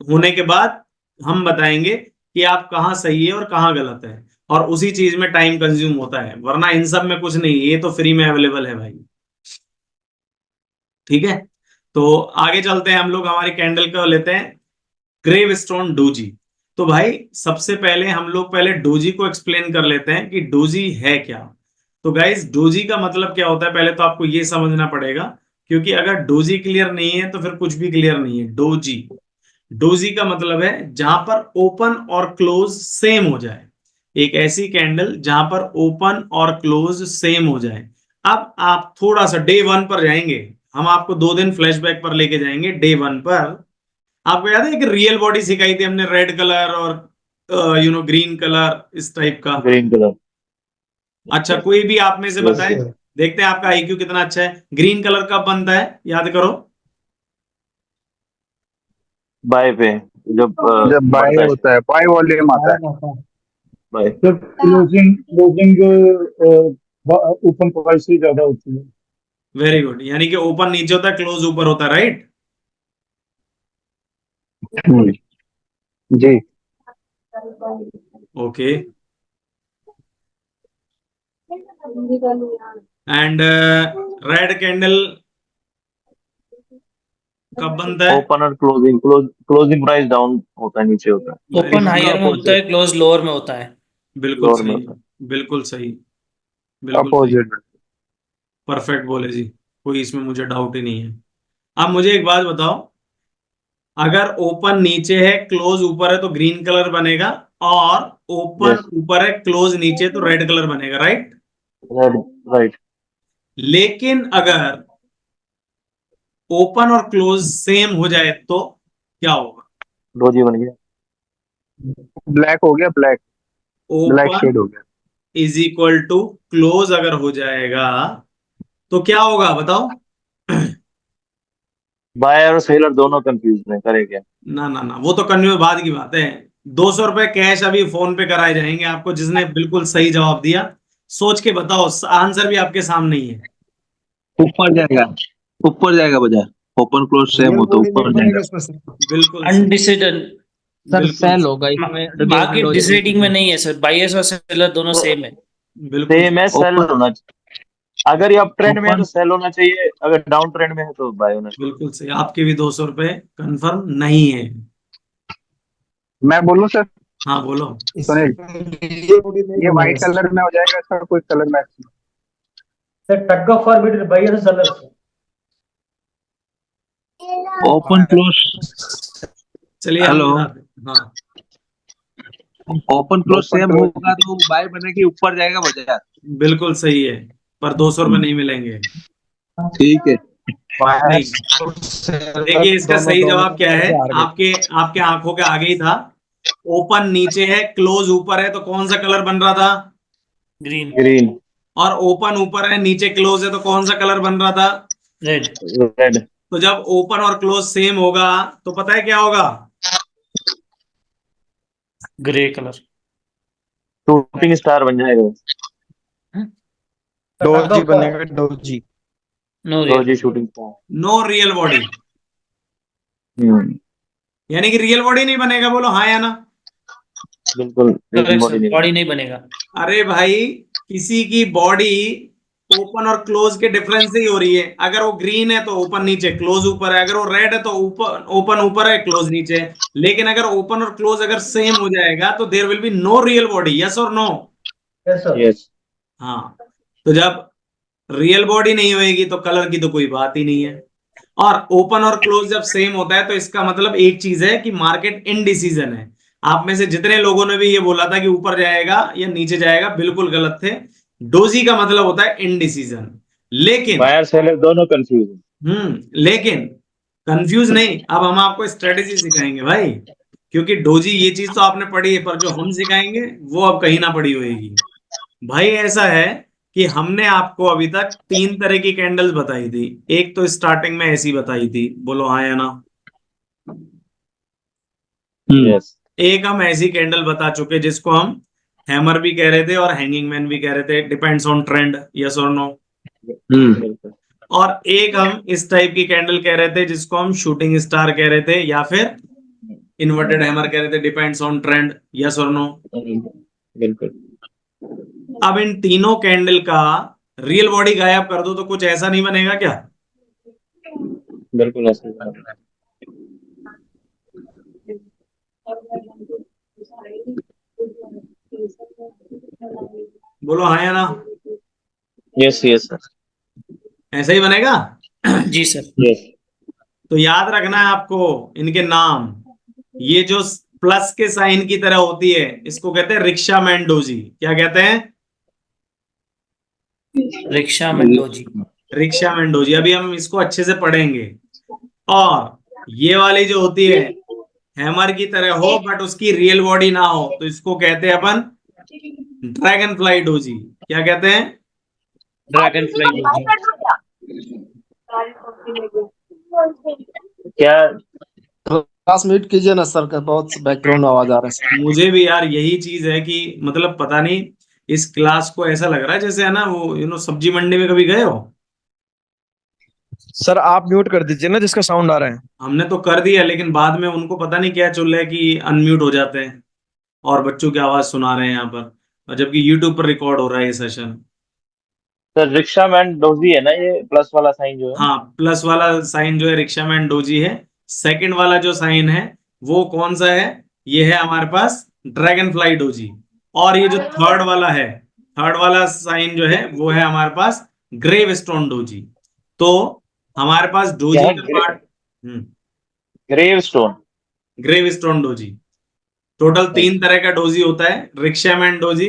होने के बाद हम बताएंगे कि आप कहाँ सही है और कहाँ गलत है, और उसी चीज में टाइम कंज्यूम होता है, वरना इन सब में कुछ नहीं, ये तो फ्री में अवेलेबल है भाई, ठीक है। तो आगे चलते हैं हम लोग, हमारी कैंडल को लेते हैं ग्रेव स्टोन डोजी। तो भाई सबसे पहले हम लोग पहले डोजी को एक्सप्लेन कर लेते हैं कि डोजी है क्या। तो गाइस डोजी का मतलब क्या होता है, पहले तो आपको ये समझना पड़ेगा, क्योंकि अगर डोजी क्लियर नहीं है तो फिर कुछ भी क्लियर नहीं है। डोजी, डोजी का मतलब है जहां पर ओपन और क्लोज सेम हो जाए, एक ऐसी कैंडल जहां पर ओपन और क्लोज सेम हो जाए। अब आप थोड़ा सा डे 1 पर जाएंगे, हम आपको 2 दिन फ्लैशबैक पर लेके जाएंगे। डे 1 पर आपको याद है कि रियल बॉडी सिखाई थी हमने, रेड कलर और ग्रीन कलर, इस टाइप का। Green colour. अच्छा, कोई भी आप में से Yes, बताए, देखते हैं आपका आईक्यू कितना अच्छा है। ग्रीन कलर कब बनता है, याद करो। बाय पे जब जब बाय बढ़ता है। होता है, बाय वॉल्यूम आता है। बाय। जब क्लोजिंग ओपन प्राइस से ज्यादा होती है। वेरी गुड, यानी कि ओपन नीचे होता है, क्लोज ऊपर होता है, राइट। जी। ओके। एंड रेड कैंडल कब बनता है? ओपन और क्लोजिंग प्राइस डाउन होता है, नीचे होता है। ओपन हायर में होता है, क्लोज लोअर में होता है। बिल्कुल लोअर में सही, होता है। बिल्कुल सही, बिल्कुल सही, अपोजिट। परफेक्ट बोले जी, कोई इसमें मुझे डाउट ही नहीं है। अब मुझे एक बात बताओ, अगर ओपन नीचे है क्लोज ऊपर है तो ग्रीन कलर बनेगा, और ओपन यस। ऊपर है क्लोज नीचे तो रेड कलर बनेगा, राइट। रेड। राइट। लेकिन अगर ओपन और क्लोज सेम हो जाए तो क्या होगा? डोजी बन गया। ब्लैक हो गया, ब्लैक ब्लैक ओपन शेड हो गया। इज इक्वल टू क्लोज अगर हो जाएगा तो क्या होगा बताओ? बायर और सेलर दोनों कंफ्यूज हैं, करे क्या। ना ना ना, वो तो कन्वे बाद की बात है। 200 रुपए कैश अभी फोन पे कराए जाएंगे आपको, जिसने बिल्कुल सही जवाब दिया। सोच के बताओ, आंसर भी आपके सामने ही है। ऊपर जाएगा बाजार, ओपन क्लोज सेम हो तो ऊपर जाएगा। बिल्कुल सही, अनडिसाइडेड। सर बिल्कुल सेल सही, होगा इसमें मार्केट डिसाइडिंग में नहीं है सर, बायर्स और सेलर दोनों सेम है। बिल्कुल सेम है, सही। सेल ओपन होना चाहिए। अगर ये अप ट्रेंड में है ओपन तो सेल होना चाहिए, अगर डाउन ट्रेंड में है तो बाय होना चाहिए। बिल्कुल सही, आपके भी 200 रुपए कंफर्म नहीं है। मैं बोलूं सर? हाँ बोलो। सुनील, ये व्हाइट कलर में हो जाएगा इसका कोई colour match? Tug of for between buyers and sellers. Open close, चलिए हम हेलो, हाँ, open close open same close. होगा तो बाय बनेगी, ऊपर जाएगा बाजार। बिल्कुल सही है, पर 200 रुपए नहीं मिलेंगे। ठीक है। नहीं, देखिए इसका सही जवाब क्या है, आपके आपके आंखों के आगे ही था। ओपन नीचे है क्लोज ऊपर है तो कौन सा कलर बन रहा था? ग्रीन। ग्रीन। और ओपन ऊपर है नीचे क्लोज है तो कौन सा कलर बन रहा था? रेड। रेड। तो जब ओपन और क्लोज सेम होगा तो पता है क्या होगा? Grey colour. शूटिंग स्टार बन जाएगा। डोजी बनेगा, doji. No real. Doji shooting star. No real body, यानी कि रियल बॉडी नहीं बनेगा, बोलो हाँ या ना। बिल्कुल। करेक्ट बॉडी सर, नहीं बॉडी नहीं बनेगा। अरे भाई किसी की बॉडी ओपन और क्लोज के डिफरेंस से ही हो रही है। अगर वो ग्रीन है तो ओपन नीचे, क्लोज ऊपर है। अगर वो रेड है तो ऊपर ओपन ऊपर है, क्लोज नीचे है। लेकिन अगर ओपन और क्लोज अगर सेम हो जाएगा तो there will be no real body. Yes और नो? Yes, sir. यस। हाँ, तो जब रियल बॉडी नहीं होएगी तो कलर की तो कोई बात ही नहीं है। और ओपन और क्लोज जब सेम होता है तो इसका मतलब एक चीज है कि मार्केट इनडिसीजन है। आप में से जितने लोगों ने भी ये बोला था कि ऊपर जाएगा या नीचे जाएगा, बिल्कुल गलत थे। डोजी का मतलब होता है इनडिसीजन। लेकिन बायर सेलर दोनों कंफ्यूज हैं। लेकिन कंफ्यूज नहीं, अब हम आपको स्ट्रेटेजी सिखाएंगे भाई। क्योंकि डोजी ये चीज तो आपने पढ़ी है, पर जो हम सिखाएंगे वो अब कहीं ना पड़ी होएगी। भाई ऐसा है कि हमने आपको अभी तक 3 तरह की कैंडल्स बताई थी। एक तो स्टार्टिंग में ऐसी बताई थी, बोलो हाँ या ना? यस। एक हम ऐसी कैंडल बता चुके जिसको हम हैमर भी कह रहे थे और हैंगिंग मैन भी कह रहे थे, डिपेंड्स ऑन ट्रेंड। यस और नो? बिल्कुल। और एक हम इस टाइप की कैंडल कह रहे थे जिसको हम शूटिंग स्टार कह रहे थे या फिर इन्वर्टेड हैमर कह रहे थे, डिपेंड्स ऑन ट्रेंड। यस और नो? बिल्कुल। अब इन तीनों कैंडल का रियल बॉडी गायब कर दो तो कुछ ऐसा नहीं बनेगा क्या? बिल्कुल ऐसा ही है। बोलो हाँ या ना? Yes yes sir. ऐसा ही बनेगा। जी सर। यस। तो याद रखना है आपको इनके नाम। ये जो प्लस के साइन की तरह होती है इसको कहते हैं रिक्शा मैन डोजी। क्या कहते हैं? Rickshaw man doji. Rickshaw man doji. अभी हम इसको अच्छे से पढ़ेंगे। और ये वाली जो होती है हैमर की तरह हो बट उसकी रियल बॉडी ना हो तो इसको कहते हैं अपन ड्रैगन फ्लाई डोजी। क्या कहते हैं? Dragon fly doji. क्या? क्लास म्यूट कीजिए ना सर का, बहुत बैकग्राउंड आवाज आ रहा है सर। मुझे भी यार यही चीज है कि मतलब पता नहीं, इस क्लास को ऐसा लग रहा है जैसे है ना वो सब्जी मंडी में कभी गए हो? सर आप म्यूट कर दीजिए ना जिसका साउंड आ रहा है। हमने तो कर दिया लेकिन बाद में उनको पता नहीं क्या चल रहा है कि अनम्यूट हो जाते हैं और बच्चों की आवाज सुना रहे हैं यहाँ पर, और जबकि यूट्यूब पर रिकॉर्ड हो रहा है ये session. Sir rickshaw man doji है ना, ये प्लस वाला साइन जो है। हाँ, प्लस वाला साइन जो है रिक्शा मैन डोजी है। सेकंड वाला जो साइन है वो कौन सा है? ये है हमारे पास ड्रैगन फ्लाई डोजी। और ये जो थर्ड वाला है, थर्ड वाला साइन जो है वो है हमारे पास ग्रेव स्टोन डोजी। तो हमारे पास क्या डोजी है? का part grave stone. Grave stone doji. Total 3 तरह का डोजी होता है, rickshaw man doji,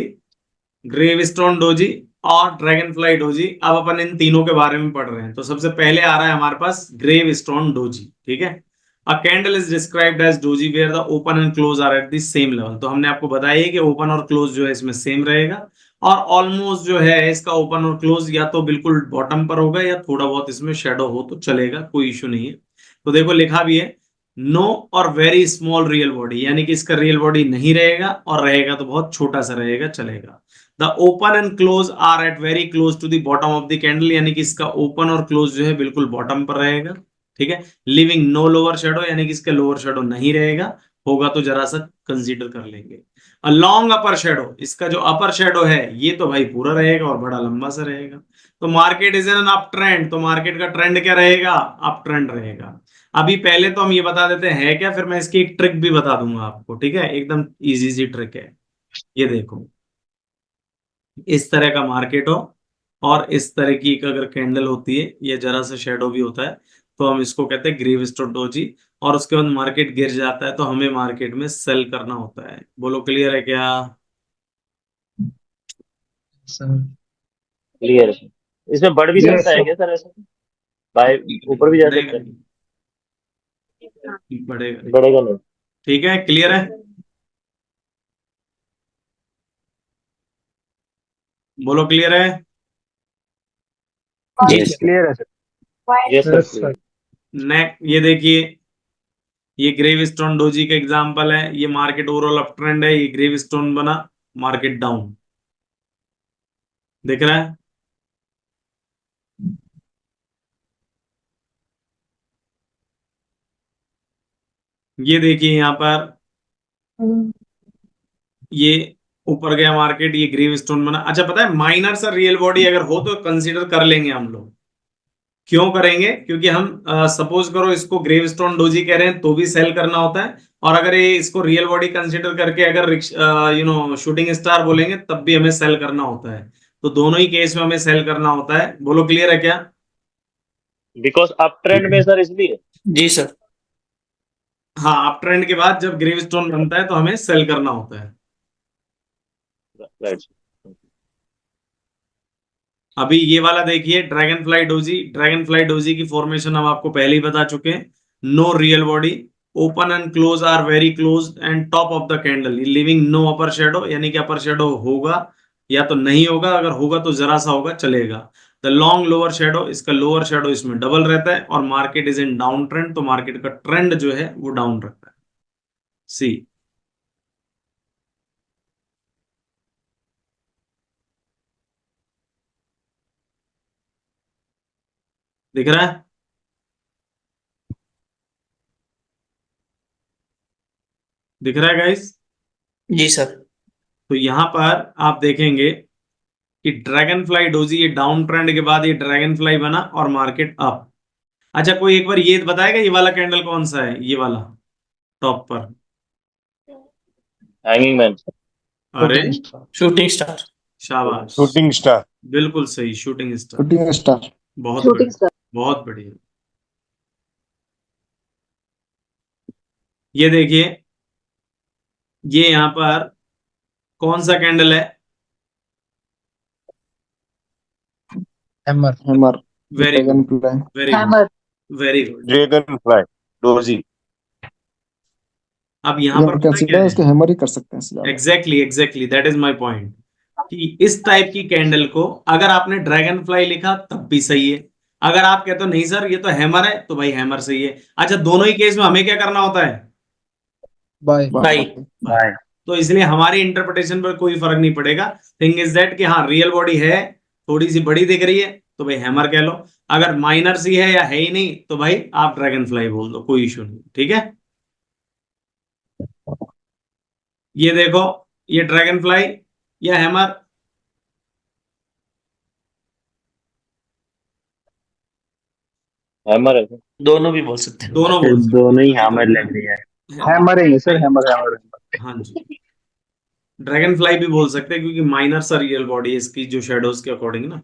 grave stone doji और ड्रैगन फ्लाई डोजी। अब अपन इन तीनों के बारे में पढ़ रहे हैं। तो सबसे पहले आ रहा है हमारे पास ग्रेव स्टोन डोजी। ठीक है। A candle is described as doji where the open and close are at the same level. तो हमने आपको बताया है कि ओपन और क्लोज जो है इसमें सेम रहेगा। और ऑलमोस्ट जो है इसका ओपन और क्लोज या तो बिल्कुल बॉटम पर होगा या थोड़ा बहुत इसमें शेडो हो तो चलेगा, कोई इशू नहीं है। तो देखो लिखा भी है नो और वेरी स्मॉल रियल बॉडी, यानी कि इसका रियल बॉडी नहीं रहेगा और रहेगा तो बहुत छोटा सा रहेगा, चलेगा। The open and close are at very close to the bottom of the candle, यानी कि इसका ओपन और क्लोज जो है बिल्कुल बॉटम पर रहेगा। ठीक है। लिविंग नो लोअर शेडो, यानी कि इसका लोअर शेडो नहीं रहेगा, होगा तो जरा सा कंसीडर कर लेंगे। अ लॉन्ग अपर शेडो, इसका जो अपर शेडो है ये तो भाई पूरा रहेगा और बड़ा लंबा सा रहेगा। तो market is an up trend, तो मार्केट का ट्रेंड क्या रहेगा? अप ट्रेंड रहेगा। अभी पहले तो हम ये बता देते हैं क्या, फिर मैं इसकी एक ट्रिक भी बता दूंगा आपको। ठीक है, एकदम इजी सी ट्रिक है। ये देखो, इस तरह का मार्केट हो और इस तरह की एक अगर कैंडल होती है, ये जरा सा शेडो भी होता है, तो हम इसको कहते हैं ग्रीव स्टोन डोजी। और उसके बाद मार्केट गिर जाता है तो हमें मार्केट में सेल करना होता है। बोलो क्लियर है क्या? क्लियर है। इसमें बढ़ भी यस सकता है सर। क्या सर ऐसा? बाय ऊपर भी जा बढ़ेगा सकता है? नहीं, बढ़ेगा नहीं। बढ़ेगा नहीं। ठीक है, क्लियर है? बोलो क्लियर है? जी यस सर। क्लियर है sir. Yes sir yes clear. Sir. Next ये देखिए, ये ग्रेव स्टोन डोजी का एग्जांपल है। ये मार्केट ओवरऑल अप ट्रेंड है, ये ग्रेव स्टोन बना, मार्केट डाउन, दिख रहा है? ये देखिए यहां पर ये ऊपर गया मार्केट, ये ग्रीव स्टोन बना। अच्छा पता है माइनर सा रियल बॉडी अगर हो तो कंसीडर कर लेंगे हम लोग। क्यों करेंगे? क्योंकि हम सपोज करो इसको ग्रेव स्टोन डोजी कह रहे हैं तो भी सेल करना होता है, और अगर ये इसको रियल बॉडी कंसीडर करके अगर शूटिंग स्टार बोलेंगे तब भी हमें सेल करना होता है। तो दोनों ही केस में हमें सेल करना होता है। बोलो क्लियर है क्या? बिकॉज अप ट्रेंड में सर इसलिए। जी सर। हाँ, अप ट्रेंड के बाद जब ग्रेव स्टोन बनता है तो हमें सेल करना होता है। राइट। अभी ये वाला देखिए dragon fly doji. Dragon fly doji की फॉर्मेशन हम आपको पहले ही बता चुके हैं। No real body, open and close are very close and top of the candle living no upper shadow, यानी कि अपर शेडो होगा या तो नहीं होगा, अगर होगा तो जरा सा होगा चलेगा। द लॉन्ग लोअर शेडो, इसका लोअर शेडो इसमें डबल रहता है, और market is in down trend, तो मार्केट का ट्रेंड जो है वो डाउन रहता है। सी दिख रहा है? दिख रहा है गाइस? जी सर। तो यहां पर आप देखेंगे कि ड्रैगन फ्लाई डोजी ये डाउन ट्रेंड के बाद ये ड्रैगन फ्लाई बना और मार्केट अप। अच्छा कोई एक बार ये बताएगा ये वाला कैंडल कौन सा है? ये वाला टॉप पर। Hanging man. अरे शूटिंग स्टार। शाबाश, शूटिंग स्टार। बिल्कुल सही, शूटिंग स्टार। Shooting star. बहुत बढ़िया, बहुत बढ़िया। ये देखिए ये यहां पर कौन सा कैंडल है? Hammer. Hammer. Very dragon good, fly. Very good, very good. Dragon fly doji. अब यहां ये पर हम पता क्या कंसीडर है? इसको हैमर ही कर सकते हैं इससे ज्यादा। Exactly exactly, that is my point, कि इस टाइप की कैंडल को अगर आपने ड्रैगन फ्लाई लिखा तब भी सही है, अगर आप कहते हो नहीं सर ये तो हैमर है तो भाई हैमर सही है। अच्छा दोनों ही केस में हमें क्या करना होता है? बाय। बाय। बाय। तो इसलिए हमारी इंटरप्रिटेशन पर कोई फर्क नहीं पड़ेगा। थिंग इज दैट कि हाँ रियल बॉडी है, थोड़ी सी बड़ी दिख रही है तो भाई हैमर कह लो, अगर माइनर सी है या है ही नहीं तो भाई आप ड्रैगन फ्लाई बोल दो, कोई इशू नहीं। ठीक है, ये देखो ये ड्रैगन फ्लाई या हैमर? हैमर है। दोनों भी बोल सकते हैं। दोनों बोल सकते दोनों ही हैमर लग रही है। हैमर है सर, हैमर हैमर। हाँ जी, ड्रैगन फ्लाई भी बोल सकते हैं क्योंकि माइनर सा रियल बॉडी है इसकी जो शेडोज के अकॉर्डिंग ना।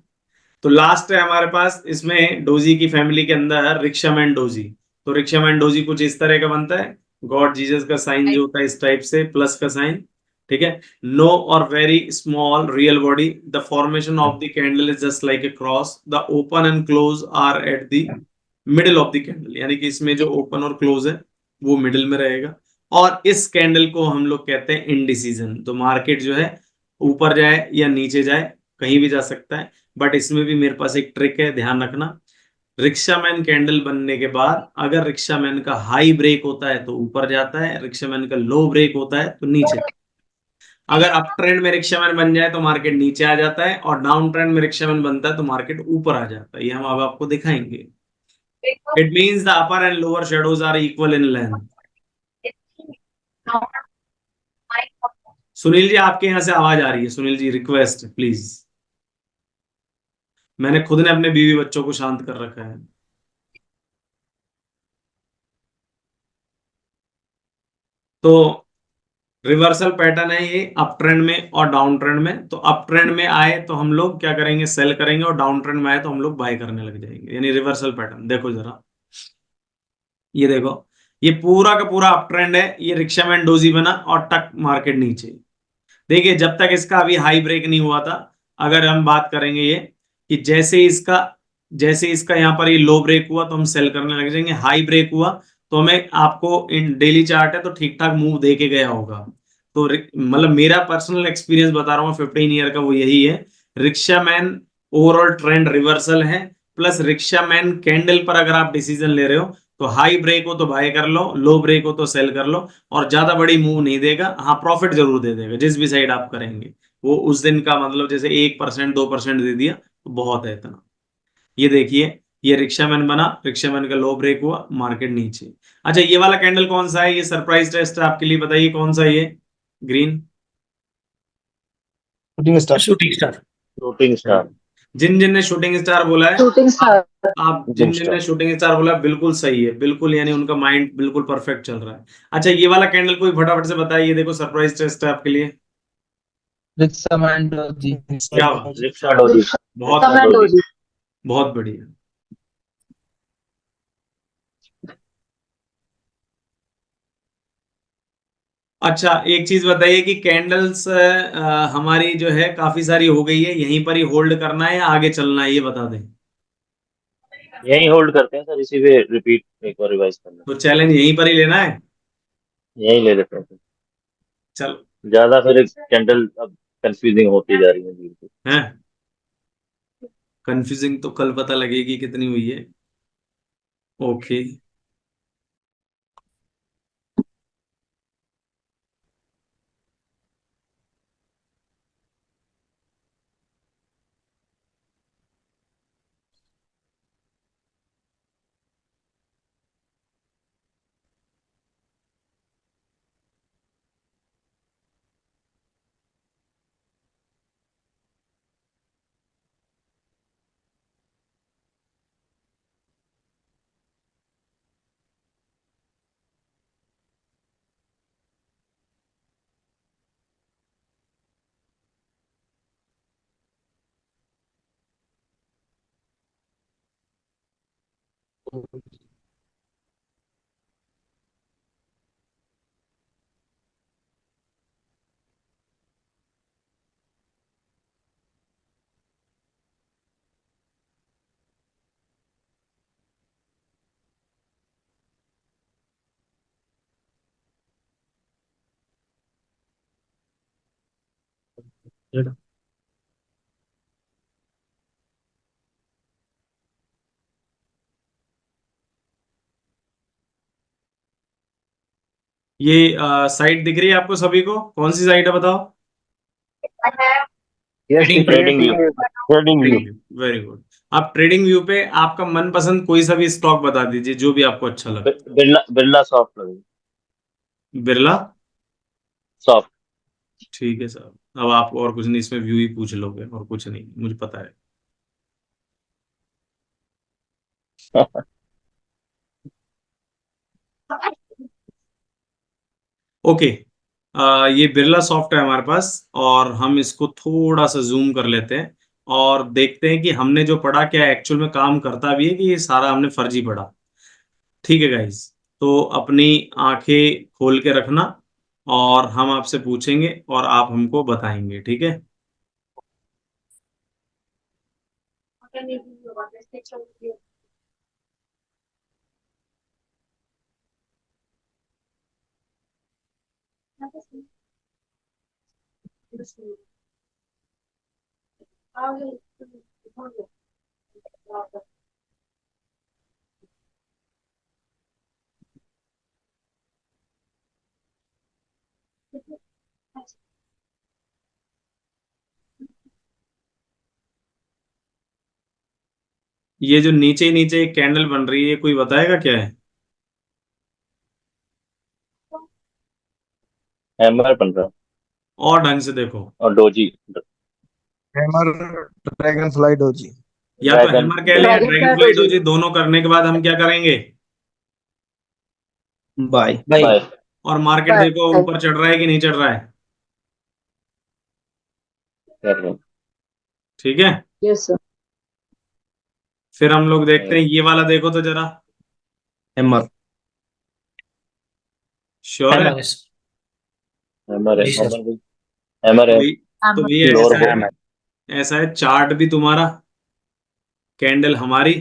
तो लास्ट है हमारे पास इसमें डोजी की फैमिली के अंदर रिक्शामैन डोजी। तो रिक्शामैन डोजी कुछ इस तरह का बनता है, गॉड जीसस का साइन जो होता है इस टाइप से, प्लस का साइन। ठीक है, नो और very small real body, the formation of the candle is just like a cross, the open and close are at the middle of the candle, यानी कि इसमें जो ओपन और क्लोज है वो मिडिल में रहेगा। और इस कैंडल को हम लोग कहते हैं इंडिसीजन। तो मार्केट जो है ऊपर जाए या नीचे जाए कहीं भी जा सकता है, बट इसमें भी मेरे पास एक ट्रिक है, ध्यान रखना। रिक्शामैन कैंडल बनने के बाद अगर रिक्शामैन का हाई ब्रेक होता है तो ऊपर जाता है, रिक्शामैन का लो ब्रेक होता है तो नीचे। अगर अप ट्रेंड में रिक्शामैन बन जाए तो मार्केट नीचे आ जाता है, और डाउन ट्रेंड में रिक्शामैन बनता है तो मार्केट ऊपर आ जाता है। ये हम अब आपको दिखाएंगे। It means the upper and lower shadows are equal in length. Sunil ji आपके यहां से आवाज आ रही है, सुनील जी रिक्वेस्ट प्लीज। मैंने खुद ने अपने बीवी बच्चों को शांत कर रखा है। तो रिवर्सल पैटर्न है ये अप ट्रेंड में और डाउन ट्रेंड में। तो अप ट्रेंड में आए तो हम लोग क्या करेंगे? सेल करेंगे, और डाउन ट्रेंड में आए तो हम लोग बाय करने लग जाएंगे, यानी रिवर्सल पैटर्न। देखो जरा, ये देखो ये पूरा का पूरा अप ट्रेंड है, ये रिक्शामैन डोजी बना और टक मार्केट नीचे। देखिए जब तक इसका अभी हाई ब्रेक नहीं हुआ था, अगर हम बात करेंगे ये कि जैसे इसका यहाँ पर ये लो ब्रेक हुआ तो हम सेल करने लग जाएंगे, हाई ब्रेक हुआ तो हमें, आपको इन डेली चार्ट है तो ठीक ठाक मूव दे के गया होगा। तो मतलब मेरा पर्सनल एक्सपीरियंस बता रहा हूँ 15 ईयर का, वो यही है। रिक्शामैन ओवरऑल ट्रेंड रिवर्सल है, प्लस रिक्शामैन कैंडल पर अगर आप डिसीजन ले रहे हो तो हाई ब्रेक हो तो बाय कर लो, लो ब्रेक हो तो सेल कर लो, और ज्यादा बड़ी मूव नहीं देगा। हाँ प्रॉफिट जरूर दे देगा जिस भी साइड आप करेंगे। वो उस दिन का मतलब जैसे 1% 2% दे दिया तो बहुत है इतना। ये देखिए ये रिक्शामैन बना, रिक्शामैन का लो ब्रेक हुआ, मार्केट नीचे। अच्छा ये वाला कैंडल कौन सा है? ये सरप्राइज टेस्ट है आपके लिए, बताइए कौन सा है ये? Green shooting star. Shooting star. Shooting star. जिन जिन ने शूटिंग स्टार बोला है, शूटिंग स्टार। आप जिन जिन ने शूटिंग स्टार बोला बिल्कुल सही है, बिल्कुल, यानी उनका माइंड बिल्कुल परफेक्ट चल रहा है। अच्छा, ये वाला कैंडल कोई फटाफट से बताइए, ये देखो सरप्राइज टेस्ट है आपके लिए। रिक्शा मैंडो जी। क्या बात, रिक्शा डोजी। बहुत कमेंट जी। बहुत बढ़िया। अच्छा, एक चीज बताइए कि कैंडल्स हमारी जो है काफी सारी हो गई है, यहीं पर ही होल्ड करना है या आगे चलना है, ये बता दें। यही होल्ड करते हैं सर, इसी पे रिपीट एक बार रिवाइज करना। तो चैलेंज यहीं पर ही लेना है। यही ले लेते हैं सर। चलो, ज्यादा फिर कैंडल अब कंफ्यूजिंग होती जा रही है बिल्कुल। है कंफ्यूजिंग तो कल पता लगेगी कितनी हुई है। ओके, ये साइट दिख रही है आपको सभी को, कौन सी साइट है बताओ। Yes trading view. Trading view. Very good. आप ट्रेडिंग व्यू पे आपका मनपसंद कोई सा भी स्टॉक बता दीजिए, जो भी आपको अच्छा लगे। बिरला बिरला सॉफ्ट लगी। बिरला सॉफ्ट। ठीक है सर। अब आप और कुछ नहीं, इसमें व्यू ही पूछ लोगे और कुछ नहीं, मुझे पता है। ओके, ये बिरला सॉफ्ट है हमारे पास, और हम इसको थोड़ा सा जूम कर लेते हैं और देखते हैं कि हमने जो पढ़ा क्या एक्चुअल में काम करता भी है, कि ये सारा हमने फर्जी पढ़ा। ठीक है गाइस, तो अपनी आंखें खोल के रखना और हम आपसे पूछेंगे और आप हमको बताएंगे, ठीक है। ये जो नीचे नीचे एक कैंडल बन रही है, ये कोई बताएगा क्या है। हैमर बन रहा है। और ढंग से देखो, और doji. Hammer dragon fly doji. या तो ड्रैगन। हैमर कह लें या ड्रैगन ड्रैगन फ्लाई फ्लाइट हो डोजी। जी, दोनों करने के बाद हम क्या करेंगे। बाय। भाई। बाय। और मार्केट देखो ऊपर चढ़ रहा है कि नहीं चढ़ रहा है। कर रहे हैं। ठीक है, यस सर। फिर हम लोग देखते हैं ये वाला, देखो तो जरा, हैमर। श्योर है। हैमर है। जी सर। हैमर भी। हैमर है। तो ये श्योर ऐसा है। है, ऐसा है, चार्ट भी तुम्हारा, कैंडल हमारी,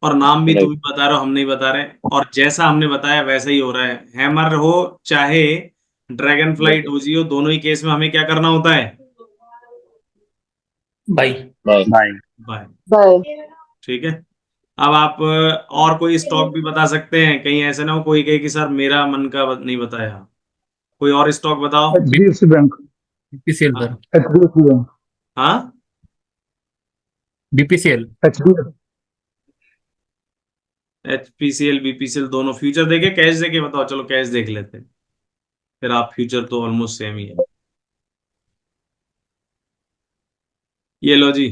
और नाम भी तुम ही बता रहे हो, हम नहीं बता रहे, और जैसा हमने बताया वैसा ही हो रहा है। हैमर हो चाहे ड्रैगन फ्लाइट हो जी हो, दोनों ही केस में हमें क्या करना होता है। भाई। बाय। बाय। बाय। ठीक है, अब आप और कोई स्टॉक भी बता सकते हैं, कहीं ऐसे ना हो कोई कहे कि सर मेरा मन का नहीं बताया। कोई और स्टॉक बताओ। HDFC bank. बीपीसीएल हाँ, पर। HDFC bank. हाँ? बीपीसीएल। HDFC। HPCL BPCL दोनों फ्यूचर देखे कैश देखे बताओ, चलो कैश देख लेते हैं, फिर आप फ्यूचर तो ऑलमोस्ट सेम ही है। ये लो जी,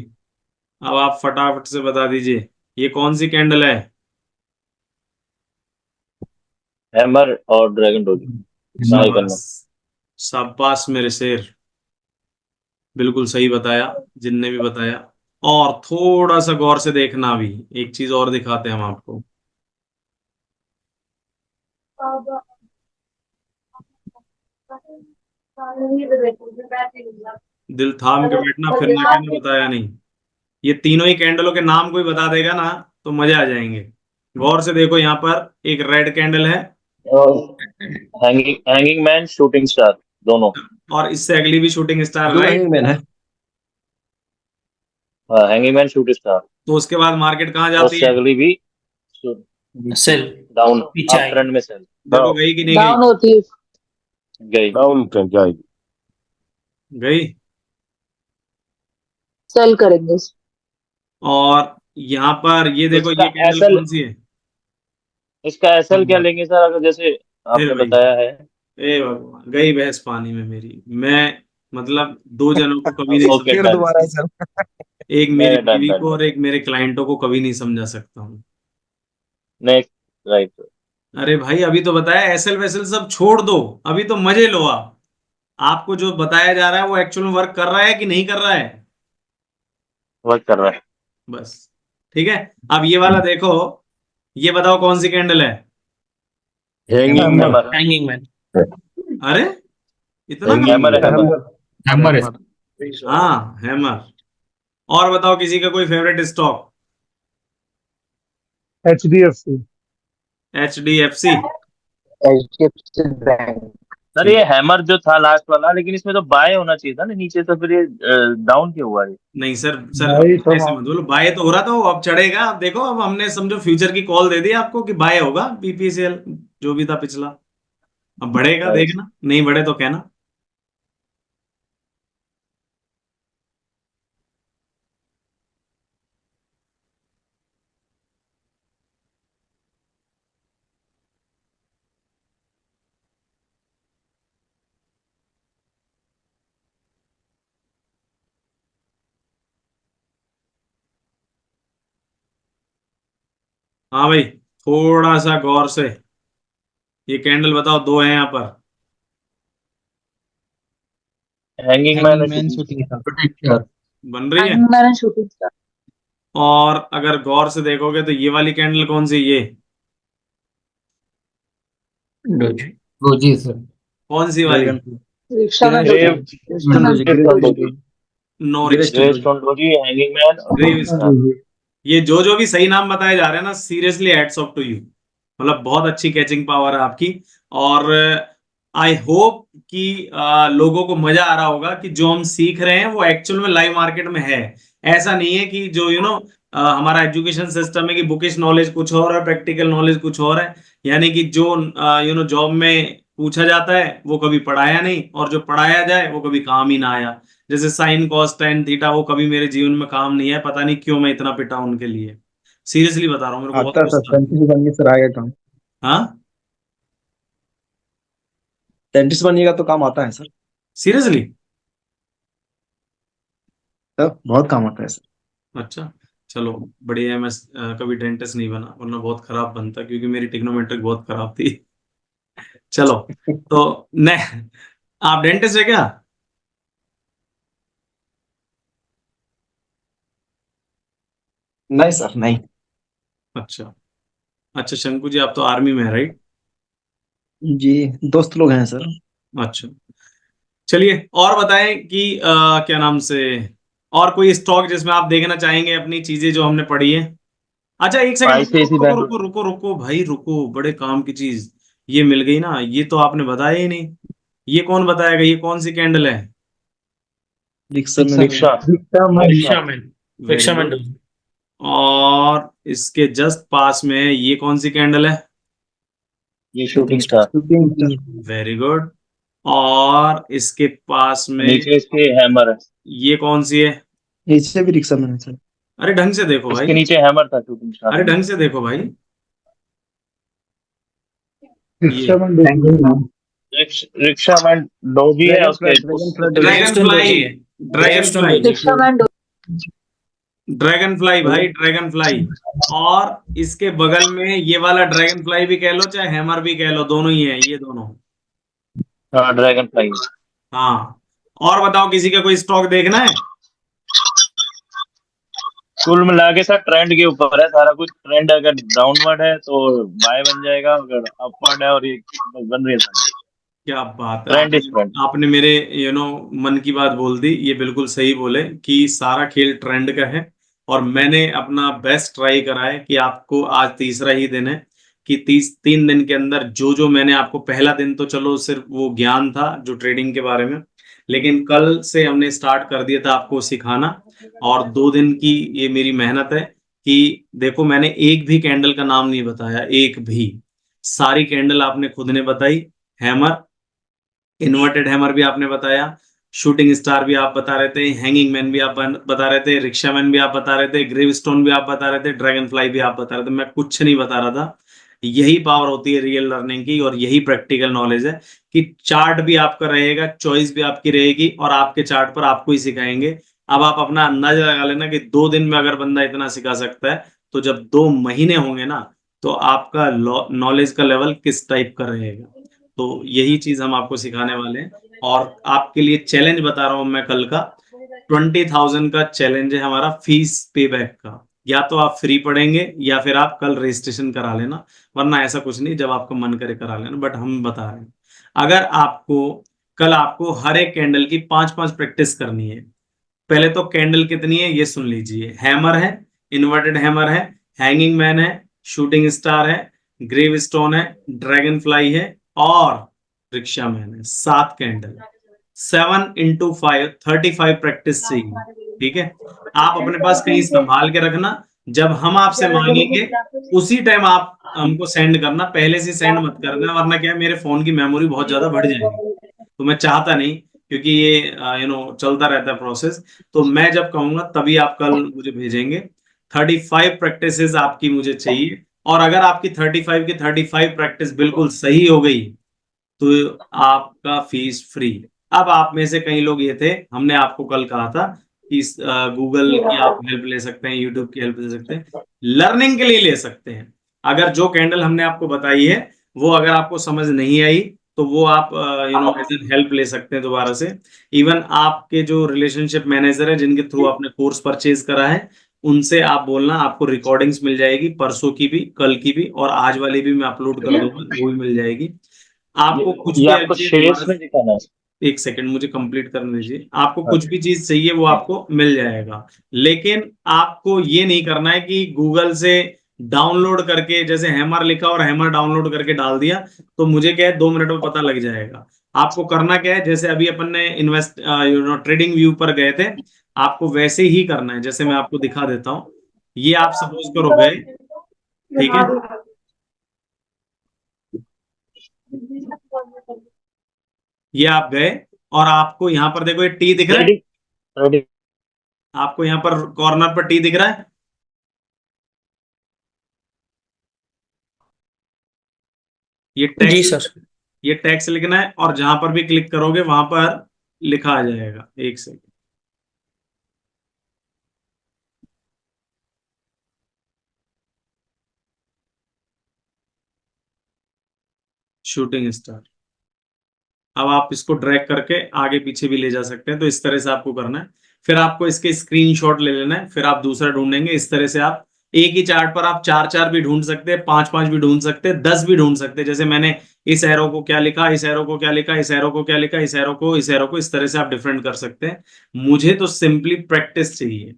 अब आप फटाफट से बता दीजिए ये कौन सी कैंडल है। हैमर और ड्रैगन डोजी। ना ही करना। शाबाश, शाबाश मेरे शेर, बिल्कुल सही बताया जिनने भी बताया। और थोड़ा सा गौर से देखना, भी एक चीज और दिखाते हैं हम आपको। दिल थाम के बैठना, फिर ना कहना बताया नहीं। ये तीनों ही कैंडलों के नाम कोई बता देगा ना तो मजे आ जाएंगे। गौर से देखो, यहाँ पर एक रेड कैंडल है और हैंगिंग मैन, शूटिंग स्टार, दोनों। और इससे अगली भी शूटिंग स्टार, दो राइट। हैंगमैन है। हाँ, हैंगिंग मैन, शूटिंग स्टार। तो उसके बाद मार्केट कहाँ और जाती उससे है। अगली भी सेल डाउन, पीछे अप आई। ट्रेंड में सेल देखो गई कि नहीं गई। डाउन होती है, गई। डाउन ट्रेंड जाएगी। गई। सेल करेंगे। और यहाँ पर ये देखो, इसका ये कैंडल एसएल, कौन सी है। इसका एसएल क्या लेंगे सर, अगर जैसे फिर आपने वही, बताया है। ए भगवान, गई भैंस पानी में मेरी। मैं मतलब दो जनों को कभी नहीं ओके, समझा फिर डन। दोबारा सकता, सर। एक मेरी नहीं, डन बीवी डन को डन। और एक मेरे क्लाइंटों को कभी नहीं समझा सकता हूँ। Next, right. अरे भाई, अभी तो बताया, एसएल वैसल सब छोड़ दो, अभी तो मजे लो आप। आपको जो बताया जा रहा है वो एक्चुअल में वर्क कर रहा है कि नहीं कर रहा है, वर्क कर रहा है। बस। ठीक है, अब ये वाला देखो, ये बताओ कौन सी कैंडल है। Hanging man. Hammer. Hanging man. अरे इतना हैंगिंग कम। हैमर है, हैमर। हैमर है। हाँ, हैमर। और बताओ किसी का कोई favourite stock. HDFC। HDFC। HDFC bank. Sir ये हैमर जो था लास्ट वाला, लेकिन इसमें तो बाय होना चाहिए था ना नीचे, तो फिर ये डाउन क्यों हुआ ये? नहीं सर, सर अब भाई सब ऐसे मत बोलो, बाय तो हो रहा था वो, अब चढ़ेगा। अब देखो, अब हमने समझो फ्यूचर की कॉल दे दी आपको कि बाय होगा BPCL, जो भी था पिछला। अब बढ़ेगा, राइट। देखना, नहीं बढ़े तो कहना। हाँ भाई, थोड़ा सा गौर से, ये कैंडल बताओ, दो है यहाँ पर। हैंगिंग मैन और हैंगमैन शूटिंग। Shooting star. बन रही है। मैंने शूटिंग स्टार। और अगर गौर से देखोगे तो ये वाली कैंडल कौन सी, ये डोजी। Doji sir. कौन सी वाली। ड्रैगन। रिक्शा में ग्रेव, रिक्शा में doji. Doji. No grey rickshaw. Grey stone doji, hanging man और ग्रेव शूटिंग स्टार। स्टोन। ये जो भी सही नाम बताए जा रहे हैं ना, seriously hats off to you. मतलब बहुत अच्छी कैचिंग पावर है आपकी। और आई होप कि लोगों को मजा आ रहा होगा कि जो हम सीख रहे हैं वो एक्चुअल में लाइव मार्केट में है। ऐसा नहीं है कि जो हमारा एजुकेशन सिस्टम है कि बुकिश नॉलेज कुछ और है, प्रैक्टिकल नॉलेज कुछ और है। यानी कि जो जॉब में पूछा जाता है वो कभी पढ़ाया नहीं, और जो पढ़ाया जाए वो कभी काम ही ना आया। जैसे साइन कॉस टेन थीटा, वो कभी मेरे जीवन में काम नहीं है, पता नहीं क्यों मैं इतना पिटा हूं उनके लिए। सीरियसली बता रहा हूँ, मेरे को बहुत आता है सर, गुस्सा आता है। 37 बनिए सर, आएगा काम। हाँ, 37 बनिएगा तो काम आता है सर। सीरियसली। सर बहुत काम आता है सर। अच्छा, चलो बढ़िया है। मैं कभी डेंटिस्ट नहीं बना, वरना बहुत खराब बनता, क्योंकि मेरी टिग्नोमेट्रिक बहुत खराब थी। चलो, तो ने आप डेंटिस्ट है क्या। नहीं सर, नहीं। अच्छा, अच्छा शंकु जी, आप तो आर्मी में है, राइट। जी, दोस्त लोग हैं सर। अच्छा, चलिए और बताएं कि क्या नाम से, और कोई स्टॉक जिसमें आप देखना चाहेंगे अपनी चीजें जो हमने पढ़ी है। अच्छा, एक सेकंड, रुको आईसीआईसी रुको बैंक। रुको रुको रुको भाई, रुको, बड़े काम की चीज ये मिल गई ना, ये तो आपने बताया ही नहीं। ये कौन बताएगा, ये कौन सी कैंडल है। रिक्शा में। Rickshaw. Rickshaw man. Very rickshaw man good. Doji. और इसके जस्ट पास में ये कौन सी कैंडल है। ये shooting star. Shooting. Very good. और इसके पास में नीचे इसके हैमर है। ये कौन सी है। नीचे भी रिक्शा में है सर। अरे ढंग से देखो भाई, इसके नीचे हैमर था, शूटिंग स्टार। अरे ढंग से देखो भाई। रिक्शा ये में डोजी। रिक्शा मैन डोजी है ड्रैगन उसके fly, dragon fly doji. Dragon fly, doji है। Dragon stone fly. Doji. Rickshaw man doji. Dragon fly भाई, ड्रैगन फ्लाई। और इसके बगल में ये वाला ड्रैगन फ्लाई भी कह लो चाहे हैमर भी कह लो, दोनों ही है ये दोनों। हाँ ड्रैगन फ्लाई। हाँ, और बताओ किसी का कोई स्टॉक देखना है? कुल मिला के सर ट्रेंड के ऊपर है सारा कुछ। ट्रेंड अगर डाउनवर्ड है तो बाय बन जाएगा, अगर अपवर्ड है और ये बन रही है सर, क्या बात है, ट्रेंड इज ट्रेंड। आपने मेरे मन की बात बोल दी। ये बिल्कुल सही बोले कि सारा खेल ट्रेंड का है, और मैंने अपना बेस्ट ट्राई करा है कि आपको आज तीसरा ही दिन है कि 3 दिन के अंदर जो जो मैंने आपको, पहला दिन तो चलो सिर्फ वो ज्ञान था जो ट्रेडिंग के बारे में, लेकिन कल से हमने स्टार्ट कर दिया था आपको सिखाना। और 2 दिन की ये मेरी मेहनत है कि देखो मैंने एक भी कैंडल का नाम नहीं बताया, एक भी। सारी कैंडल आपने खुद ने बताई। हैमर, इन्वर्टेड हैमर भी आपने बताया, शूटिंग स्टार भी आप बता रहे थे, हैंगिंग मैन भी आप बता रहे थे, रिक्शा मैन भी आप बता रहे थे, ग्रेव स्टोन भी आप बता रहे थे, ड्रैगन फ्लाई भी आप बता रहे थे। मैं कुछ नहीं बता रहा था। यही पावर होती है रियल लर्निंग की, और यही प्रैक्टिकल नॉलेज है कि चार्ट भी आपका रहेगा, चॉइस भी आपकी रहेगी, और आपके चार्ट पर आपको ही सिखाएंगे। अब आप अपना अंदाजा लगा लेना कि 2 दिन में अगर बंदा इतना सिखा सकता है, तो जब 2 महीने होंगे ना, तो आपका नॉलेज का लेवल किस टाइप का रहेगा। तो यही चीज हम आपको सिखाने वाले हैं। और आपके लिए चैलेंज बता रहा हूं मैं कल का, 20,000 का चैलेंज है हमारा फीस पे बैक का। या तो आप फ्री पढ़ेंगे या फिर आप कल रजिस्ट्रेशन करा लेना, वरना ऐसा कुछ नहीं, जब आपको मन करे करा लेना। बट हम बता रहे हैं, अगर आपको कल आपको हर एक कैंडल की 5-5 प्रैक्टिस करनी है। पहले तो कैंडल कितनी है ये सुन लीजिए। हैमर है, इन्वर्टेड हैमर है, हैंगिंग मैन है, शूटिंग स्टार है, ग्रेव स्टोन है, ड्रैगन फ्लाई है, और रिक्शा मैन है। 7 कैंडल, 7 × 5, 35 प्रैक्टिस चाहिए। ठीक है, आप अपने पास कहीं संभाल के रखना। जब हम आपसे मांगेंगे उसी टाइम आप हमको सेंड करना, पहले से सेंड मत करना, वरना क्या है, मेरे फोन की मेमोरी बहुत ज्यादा बढ़ जाएगी, तो मैं चाहता नहीं, क्योंकि ये चलता रहता है प्रोसेस। तो मैं जब कहूंगा तभी आप कल मुझे भेजेंगे। 35 प्रैक्टिसेस आपकी मुझे चाहिए, और अगर आपकी 35 की 35 प्रैक्टिस बिल्कुल सही हो गई तो आपका फीस फ्री। अब आप में से कई लोग ये थे, हमने आपको कल कहा था कि गूगल की आप हेल्प ले सकते हैं, यूट्यूब की हेल्प ले सकते हैं, लर्निंग के लिए ले सकते हैं। अगर जो कैंडल हमने आपको बताई है वो अगर आपको समझ नहीं आई, तो वो आप हेल्प ले सकते हैं दोबारा से। इवन आपके जो रिलेशनशिप मैनेजर है जिनके थ्रू आपने कोर्स परचेज करा है, उनसे आप बोलना, आपको रिकॉर्डिंग्स मिल जाएगी, परसों की भी, कल की भी, और आज वाली भी मैं अपलोड कर दूंगा, वो भी मिल जाएगी। आपको कुछ ये भी आपको चाहिए शेयर्स में दिखाना है। एक सेकंड मुझे कंप्लीट करने दीजिए। आपको कुछ भी चीज चाहिए वो आपको मिल जाएगा, लेकिन आपको ये नहीं करना है कि गूगल से डाउनलोड करके, जैसे हैमर लिखा और हैमर डाउनलोड करके डाल दिया तो मुझे क्या है 2 मिनट में पता लग जाएगा। आपको करना क्या है, जैसे अभी अपन ने इन्वेस्ट ट्रेडिंग व्यू पर गए थे, आपको वैसे ही करना है। जैसे मैं आपको दिखा देता हूं, ये आप सपोज करो गए, ठीक है, ये आप गए, और आपको यहाँ पर देखो ये टी दिख रहा है, ट्रेडिंग ट्रेडिंग आपको यहाँ पर कॉर्नर पर टी दिख रहा है, ये जी टेक्स्ट, सर। ये टेक्स्ट लिखना है, और जहां पर भी क्लिक करोगे वहां पर लिखा आ जाएगा। एक सेकंड, शूटिंग स्टार। अब आप इसको ड्रैग करके आगे पीछे भी ले जा सकते हैं, तो इस तरह से आपको करना है। फिर आपको इसके स्क्रीनशॉट ले लेना है, फिर आप दूसरा ढूंढेंगे। इस तरह से आप एक ही चार्ट पर आप 4-4 भी ढूंढ सकते हैं, 5-5 भी ढूंढ सकते हैं, 10 भी ढूंढ सकते हैं। जैसे मैंने इस एरो को क्या लिखा, इस एरो को क्या लिखा, इस एरो को क्या लिखा, इस एरो को, इस एरो को, इस तरह से आप डिफरेंट कर सकते हैं। मुझे तो सिंपली प्रैक्टिस चाहिए,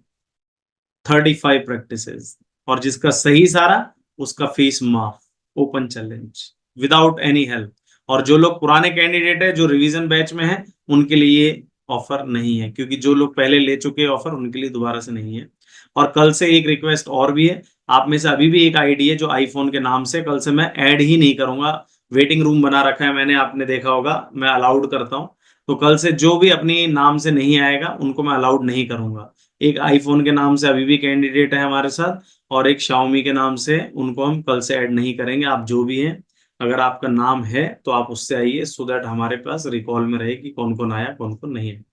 35 प्रैक्टिसेस, और जिसका सही सारा उसका फीस माफ, open challenge, without any help. और जो लोग पुराने कैंडिडेट है, जो रिवीजन बैच में है, उनके लिए ऑफर नहीं है, क्योंकि जो लोग पहले ले चुके हैं ऑफर, उनके लिए दोबारा से नहीं है। और कल से एक रिक्वेस्ट और भी है, आप में से अभी भी एक आईडी है जो आईफोन के नाम से, कल से मैं ऐड ही नहीं करूंगा। वेटिंग रूम बना रखा है मैंने, आपने देखा होगा, मैं अलाउड करता हूं। तो कल से जो भी अपनी नाम से नहीं आएगा उनको मैं अलाउड नहीं करूंगा। एक आईफोन के नाम से अभी भी कैंडिडेट है हमारे साथ, और एक शाओमी के नाम से, उनको हम कल से ऐड नहीं करेंगे। आप जो भी हैं, अगर आपका नाम है तो आप उससे आइए, सो दैट हमारे पास रिकॉल में रहे कि कौन कौन आया कौन कौन नहीं है।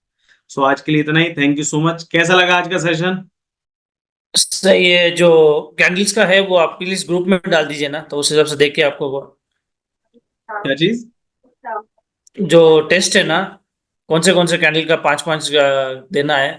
सो आज के लिए इतना ही। Thank you so much. कैसा लगा आज का सेशन? सही है, जो कैंडल्स का है वो आप प्लीज ग्रुप में डाल दीजिए ना, तो उस हिसाब से देख के आपको क्या चीज? जो टेस्ट है ना, कौन से कैंडल का 5-5 देना है,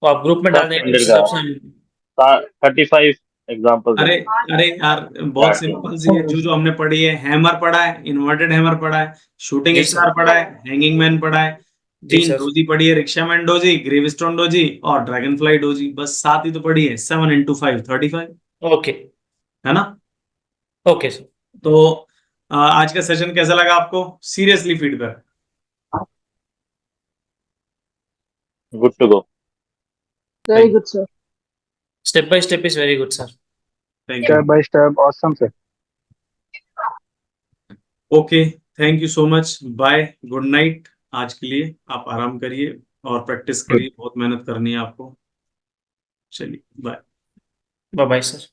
तो आप ग्रुप में डाल देंगे तो उस हिसाब से हम 35 एग्जाम्पल। अरे अरे यार, बहुत सिंपल सी है। जो हमने पढ़ी है, हैमर पढ़ा है, इन्वर्टेड हैमर पढ़ा है, शूटिंग जी स्टार सर। पढ़ा है, हैंगिंग मैन पढ़ा है, जी 3 सर। डोजी पढ़ी है, rickshaw man doji, gravestone doji और ड्रैगन फ्लाई डोजी, बस 7 ही तो पढ़ी है। 7 into 5 35, ओके है ना? Okay sir. तो आज का सेशन कैसा लगा आपको? Seriously feedback. Good to go. Very good, sir. Step by step is very good sir. Thank you. Step by step awesome sir. Okay, thank you so much. Bye, good night. आज के लिए आप आराम करिए और प्रैक्टिस करिए, बहुत मेहनत करनी है आपको। चलिए बाय। Bye bye sir.